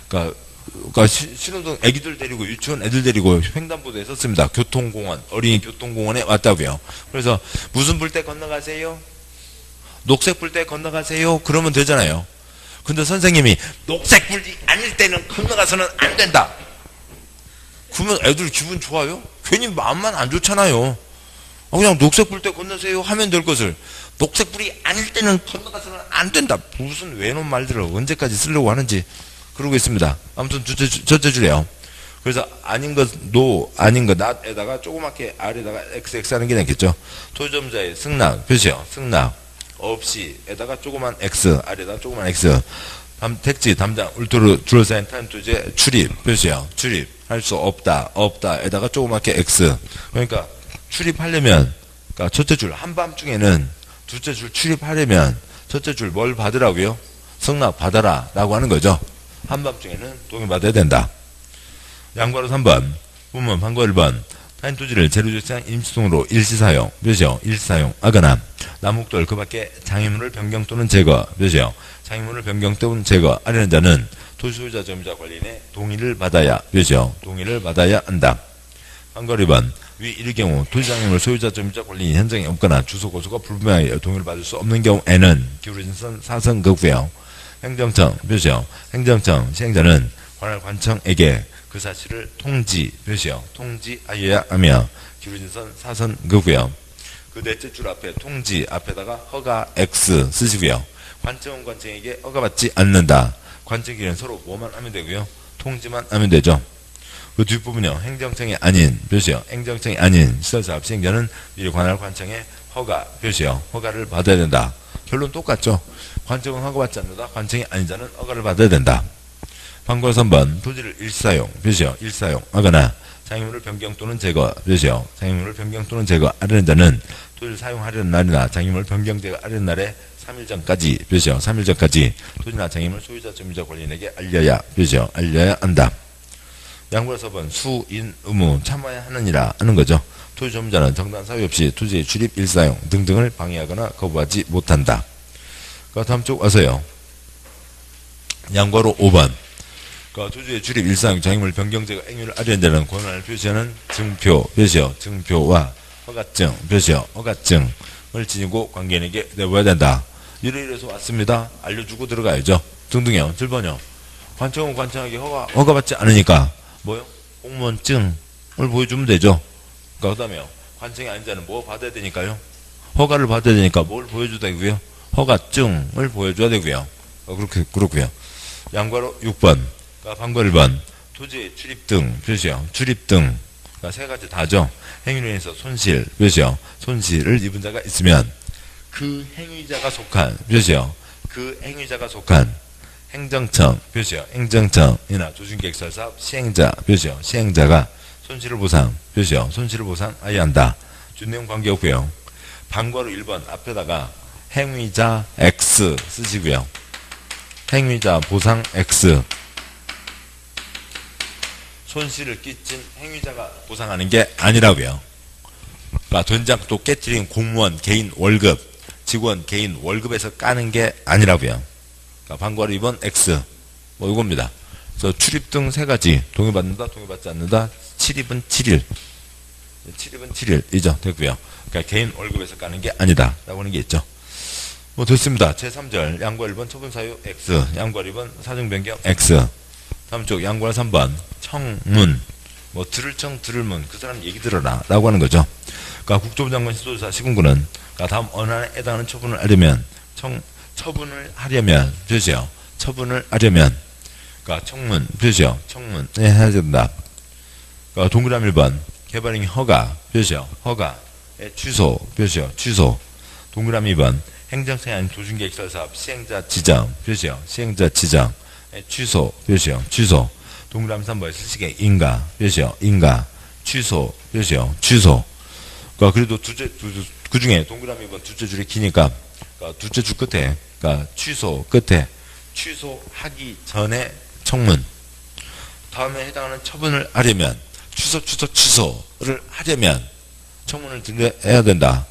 그러니까 신호등 애기들 데리고 유치원 애들 데리고 횡단보도에 섰습니다. 교통공원 어린이 교통공원에 왔다고요. 그래서 무슨 불 때 건너가세요? 녹색 불 때 건너가세요. 그러면 되잖아요. 근데 선생님이 녹색 불이 아닐 때는 건너가서는 안 된다. 그러면 애들 기분 좋아요? 괜히 마음만 안 좋잖아요. 그냥 녹색 불 때 건너세요 하면 될 것을 녹색 불이 아닐 때는 건너가서는 안 된다. 무슨 외놈 말들을 언제까지 쓰려고 하는지 그러고 있습니다. 아무튼 첫째 줄이에요. 그래서 아닌 것, 아닌 것, not에다가 조그맣게 R에다가 XX 하는 게 낫겠죠. 토점자의 승낙, 표시요. 승낙. 없이에다가 조그만 X, R에다가 조그만 X. 택지, 담당, 울트로, 줄사인, 타임투제, 출입, 표시요. 출입. 할 수 없다, 없다에다가 조그맣게 X. 그러니까 출입하려면, 그러니까 첫째 줄, 한밤중에는 둘째 줄 출입하려면 첫째 줄 뭘 받으라고요? 승낙 받아라 라고 하는 거죠. 한밤중에는 동의받아야 된다. 양괄호 3번, 본문 방과 1번, 타인토지를 재료주차장 임시통으로 일시사용, 몇이요? 일시사용 하거나 남목돌 그 밖에 장애물을 변경 또는 제거, 몇이요? 장애물을 변경 또는 제거 하려는 자는 토지소유자 점유자 관리인의 동의를 받아야, 몇이요? 동의를 받아야 한다. 방과 2번, 위 이를 경우 토지장애물 소유자 점유자 관리인 현장에 없거나 주소 고소가 불분명하여 동의를 받을 수 없는 경우에는 기울어진 선 사선 거고요. 행정청, 몇이요? 행정청 시행자는 관할 관청에게 그 사실을 통지, 몇이요? 통지하여야 하며 기울어진 선 사선 거고요. 그 넷째 줄 앞에 통지 앞에다가 허가 X 쓰시고요. 관청은 관청에게 허가받지 않는다. 관청끼리는 서로 뭐만 하면 되고요? 통지만 하면 되죠. 그 뒷부분이요. 행정청이 아닌, 몇이요? 행정청이 아닌 시설사업 시행자는 이 관할 관청의 허가, 몇이요? 허가를 받아야 된다. 결론 똑같죠. 관청은 허가받지 않는다. 관청이 아닌 자는 허가를 받아야 된다. 방과 3번, 토지를 일시사용, 몇이요? 일시사용 하거나 장애물을 변경 또는 제거, 몇이요? 장애물을 변경 또는 제거 하려는 자는 토지를 사용하려는 날이나 장애물 변경 제거하려는 날에 3일 전까지, 몇이요? 3일 전까지 토지나 장애물 소유자 점유자 권리인에게 알려야, 몇이요? 알려야 한다. 양보라 4번, 수인 의무 참아야 하느니라 하는 거죠. 토지 점유자는 정당한 사유 없이 토지의 출입, 일사용 등등을 방해하거나 거부하지 못한다. 그 다음 쪽 와서요. 양과로 5번. 그 토지의 출입, 일사용, 장애물 변경제가 행위를 하려는 데는 권한을 표시하는 증표, 표시요. 증표와 허가증, 표시요. 허가증을 지니고 관계인에게 내보야 된다. 이래서 왔습니다. 알려주고 들어가야죠. 등등요. 7번요. 관청은 관청에게 허가받지 않으니까 뭐요? 공무원증을 보여주면 되죠. 그 다음에요. 관청이 아닌 자는 뭐 받아야 되니까요? 허가를 받아야 되니까 뭘 보여줘야 되고요? 허가증을 보여줘야 되고요. 그렇고요. 양과로 6번, 방과 1번, 토지의 출입 등, 표시요. 출입 등, 세 가지 다죠. 행위로 인해서 손실, 표시요. 손실을 입은 자가 있으면 그 행위자가 속한, 표시요. 그 행위자가 속한 행정청, 표시요. 행정청이나 조준계획설사업 시행자, 표시요. 시행자가 손실을 보상, 표시요. 손실을 보상하여야 한다. 준내용 관계없고요. 방과로 1번 앞에다가 행위자 X 쓰시고요. 행위자 보상 X. 손실을 끼친 행위자가 보상하는 게 아니라고요. 그러니까 된장도 깨트린 공무원 개인 월급, 직원 개인 월급에서 까는 게 아니라고요. 그러니까 방과로 2번 X. 뭐 이겁니다. 그래서 출입 등 세 가지. 동의받는다, 동의받지 않는다. 7입은 7일. 7입은 7일이죠. 됐고요. 그러니까 개인 월급에서 까는 게 아니다. 라고 하는 게 있죠. 뭐 됐습니다. 제3절 양과 1번 처분사유 X, 양과 2번 사정변경 X. 다음 쪽 양과 3번 청문, 뭐 들을 청 들을 문, 그 사람 얘기 들어라 라고 하는 거죠. 그러니까 국토부 장관 시도조사 시군구는 그러니까 다음 언안에 해당하는 처분을 하려면 처분을 하려면 표시요. 처분을 하려면 그러니까 청문, 표시요. 청문 해야 된다. 그러니까 동그라미 1번 개발행위 허가, 표시요. 허가의 취소, 표시요. 취소. 동그라미 2번 행정청이 아닌 조준계획설사업 시행자 지정, 표시요. 시행자 지정. 취소, 표시요. 취소. 동그라미 3번 실시계 인가, 표시요. 인가. 취소, 표시요. 취소. 그러니까 그래도 그 중에 동그라미 2번 둘째 줄이 기니까 그러니까 둘째 줄 끝에 그러니까 취소 끝에 취소하기 전에 청문. 다음에 해당하는 처분을 하려면 취소를 하려면 청문을 해야 된다.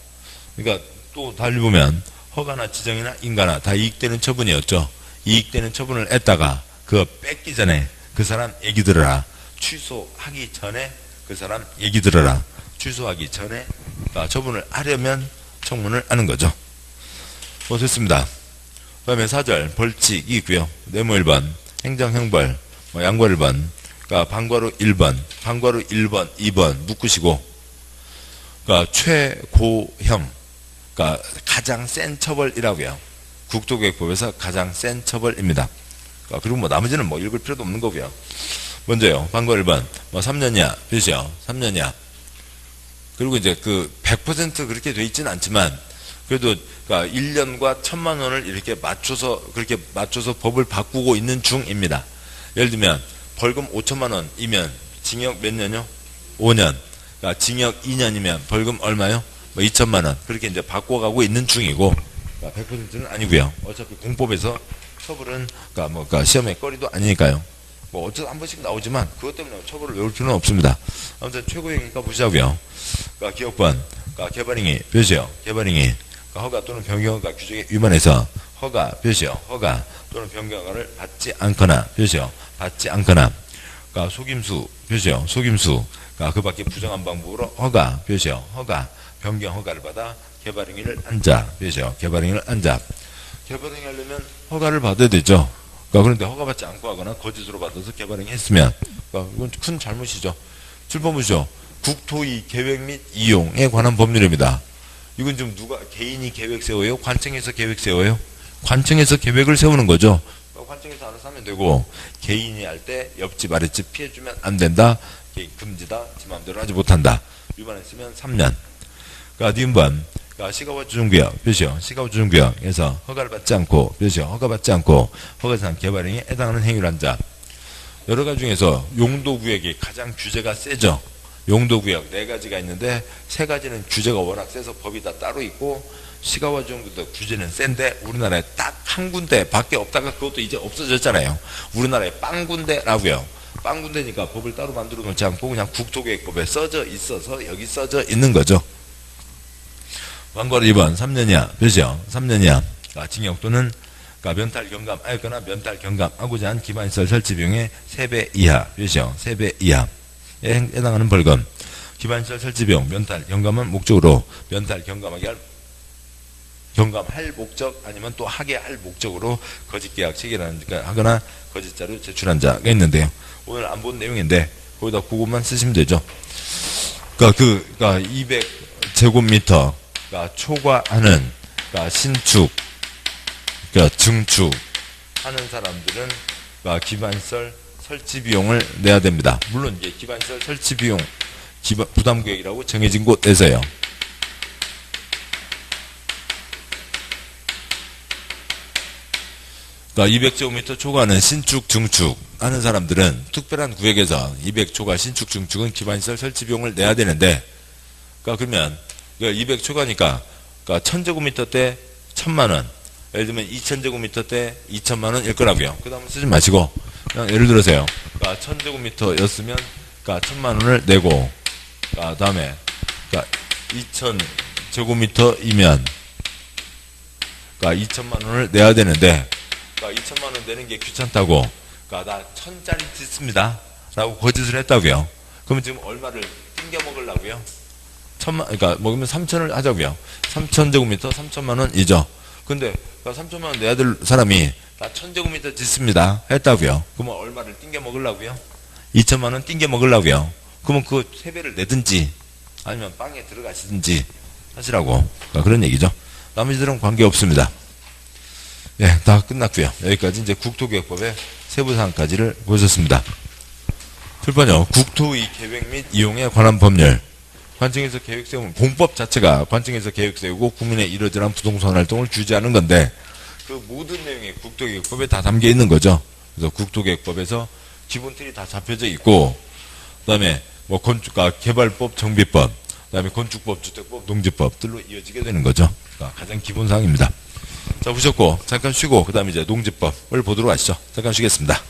그러니까 또 달리 보면 허가나 지정이나 인가나 다 이익되는 처분이었죠. 이익되는 처분을 했다가 그거 뺏기 전에 그 사람 얘기 들어라. 취소하기 전에 그 사람 얘기 들어라. 취소하기 전에 처분을 하려면 청문을 하는 거죠. 됐습니다. 그 다음에 4절 벌칙이 있고요. 네모 1번 행정형벌 양과 1번 방과로 1번 방과로 1번 2번 묶으시고 최고형 가장 센 처벌이라고요. 국토개혁법에서 가장 센 처벌입니다. 그리고 나머지는 읽을 필요도 없는 거고요. 먼저요. 방과 1번 3년이야. 그죠? 3년이야. 그리고 이제 100% 그렇게 돼 있지는 않지만 그래도 1년과 1,000만 원을 이렇게 그렇게 맞춰서 법을 바꾸고 있는 중입니다. 예를 들면 벌금 5천만 원이면 징역 몇 년요? 5년. 징역 2년이면 벌금 얼마요? 2천만 원. 그렇게 이제 바꿔가고 있는 중이고 100%는 아니고요. 어차피 공법에서 처벌은 시험의 거리도 아니니까요. 어쩌다 한 번씩 나오지만 그것 때문에 처벌을 외울 필요는 없습니다. 아무튼 최고형이니까 보시자고요. 기업번 개발행위 표시요. 개발행위 허가 또는 변경허가 규정에 위반해서 허가 표시요. 허가 또는 변경허가를 받지 않거나 표시요. 받지 않거나 속임수 표시요. 속임수 그 밖에 부정한 방법으로 허가 표시요. 허가 변경 허가를 받아 개발행위를 한 자 표시요. 개발행위를 한 자. 개발행위 하려면 허가를 받아야 되죠. 그런데 허가받지 않고 하거나 거짓으로 받아서 개발행위 했으면 이건 큰 잘못이죠. 7번 보시죠. 국토의 계획 및 이용에 관한 법률입니다. 이건 좀 개인이 계획 세워요? 관청에서 계획 세워요? 관청에서 계획을 세우는 거죠. 관청에서 알아서 하면 되고 개인이 할 때 옆집 아랫집 피해주면 안 된다. 금지다. 지 마음대로 하지 못한다. 위반했으면 3년. 니은번 시가와주정구역 표시요. 시가와주정구역에서 허가를 받지 않고 표시요. 허가받지 않고 허가상 개발행위에 해당하는 행위를 한 자. 여러 가지 중에서 용도구역이 가장 규제가 세죠. 용도구역 4가지가 있는데 3가지는 규제가 워낙 세서 법이 다 따로 있고 시가와주정구역도 규제는 센데 우리나라에 딱 한 군데 밖에 없다가 그것도 이제 없어졌잖아요. 우리나라에 빵군데라고요. 빵군데니까 법을 따로 만들어 놓지 않고 그냥 국토계획법에 써져 있어서 여기 써져 있는 거죠. 광고로 2번 3년이야. 표시요. 3년이야. 징역 또는 면탈 경감하였거나 면탈 경감하고자 한 기반시설 설치 비용의 3배 이하. 표시요. 3배 이하에 해당하는 벌금. 기반시설 설치 비용 면탈 경감은 목적으로 면탈 경감할 목적 아니면 또 하게 할 목적으로 거짓계약 체결하거나 거짓자료 제출한 자가 있는데요. 오늘 안 본 내용인데 거기다 그것만 쓰시면 되죠. 200제곱미터 초과하는 신축, 증축 하는 사람들은 기반시설 설치 비용을 내야 됩니다. 물론 이게 기반시설 설치 비용 부담구역이라고 정해진 곳에서요. 200제곱미터 초과하는 신축, 증축 하는 사람들은 특별한 구역에서 200초과 신축, 증축은 기반시설 설치 비용을 내야 되는데 그러면 200초과니까 1000제곱미터 때 1000만원, 예를 들면 2000제곱미터 때 2000만원일 거라고요. 그 다음은 쓰지 마시고 그냥 예를 들어서요. 1000제곱미터였으면 1000만원을 내고 다음에 2000제곱미터이면 2000만원을 내야 되는데 2천만원 내는 게 귀찮다고 나 1000짜리 짓습니다 라고 거짓을 했다고요. 그러면 지금 얼마를 띵겨 먹으려고요? 먹으면 3000을 하자고요. 3000제곱미터 3000만원이죠. 근데 3000만원 내야 될 사람이 나 1000제곱미터 짓습니다 했다고요. 그러면 얼마를 띵겨 먹으려고요? 2000만원 띵겨 먹으려고요. 그러면 그 3배를 내든지 아니면 빵에 들어가시든지 하시라고 그런 얘기죠. 나머지들은 관계없습니다. 예, 다 끝났고요. 여기까지 이제 국토개혁법의 세부사항까지를 보셨습니다. 7번요. 국토의 계획 및 이용에 관한 법률. 관청에서 계획 세우는 공법 자체가 관청에서 계획 세우고 국민의 이러저러한 부동산 활동을 규제하는 건데 그 모든 내용이 국토개혁법에 다 담겨 있는 거죠. 그래서 국토개혁법에서 기본 틀이 다 잡혀져 있고 그다음에 개발법, 정비법, 그다음에 건축법, 주택법, 농지법들로 이어지게 되는 거죠. 가장 기본 사항입니다. 자, 보셨고 잠깐 쉬고 그다음에 이제 농지법을 보도록 하시죠. 잠깐 쉬겠습니다.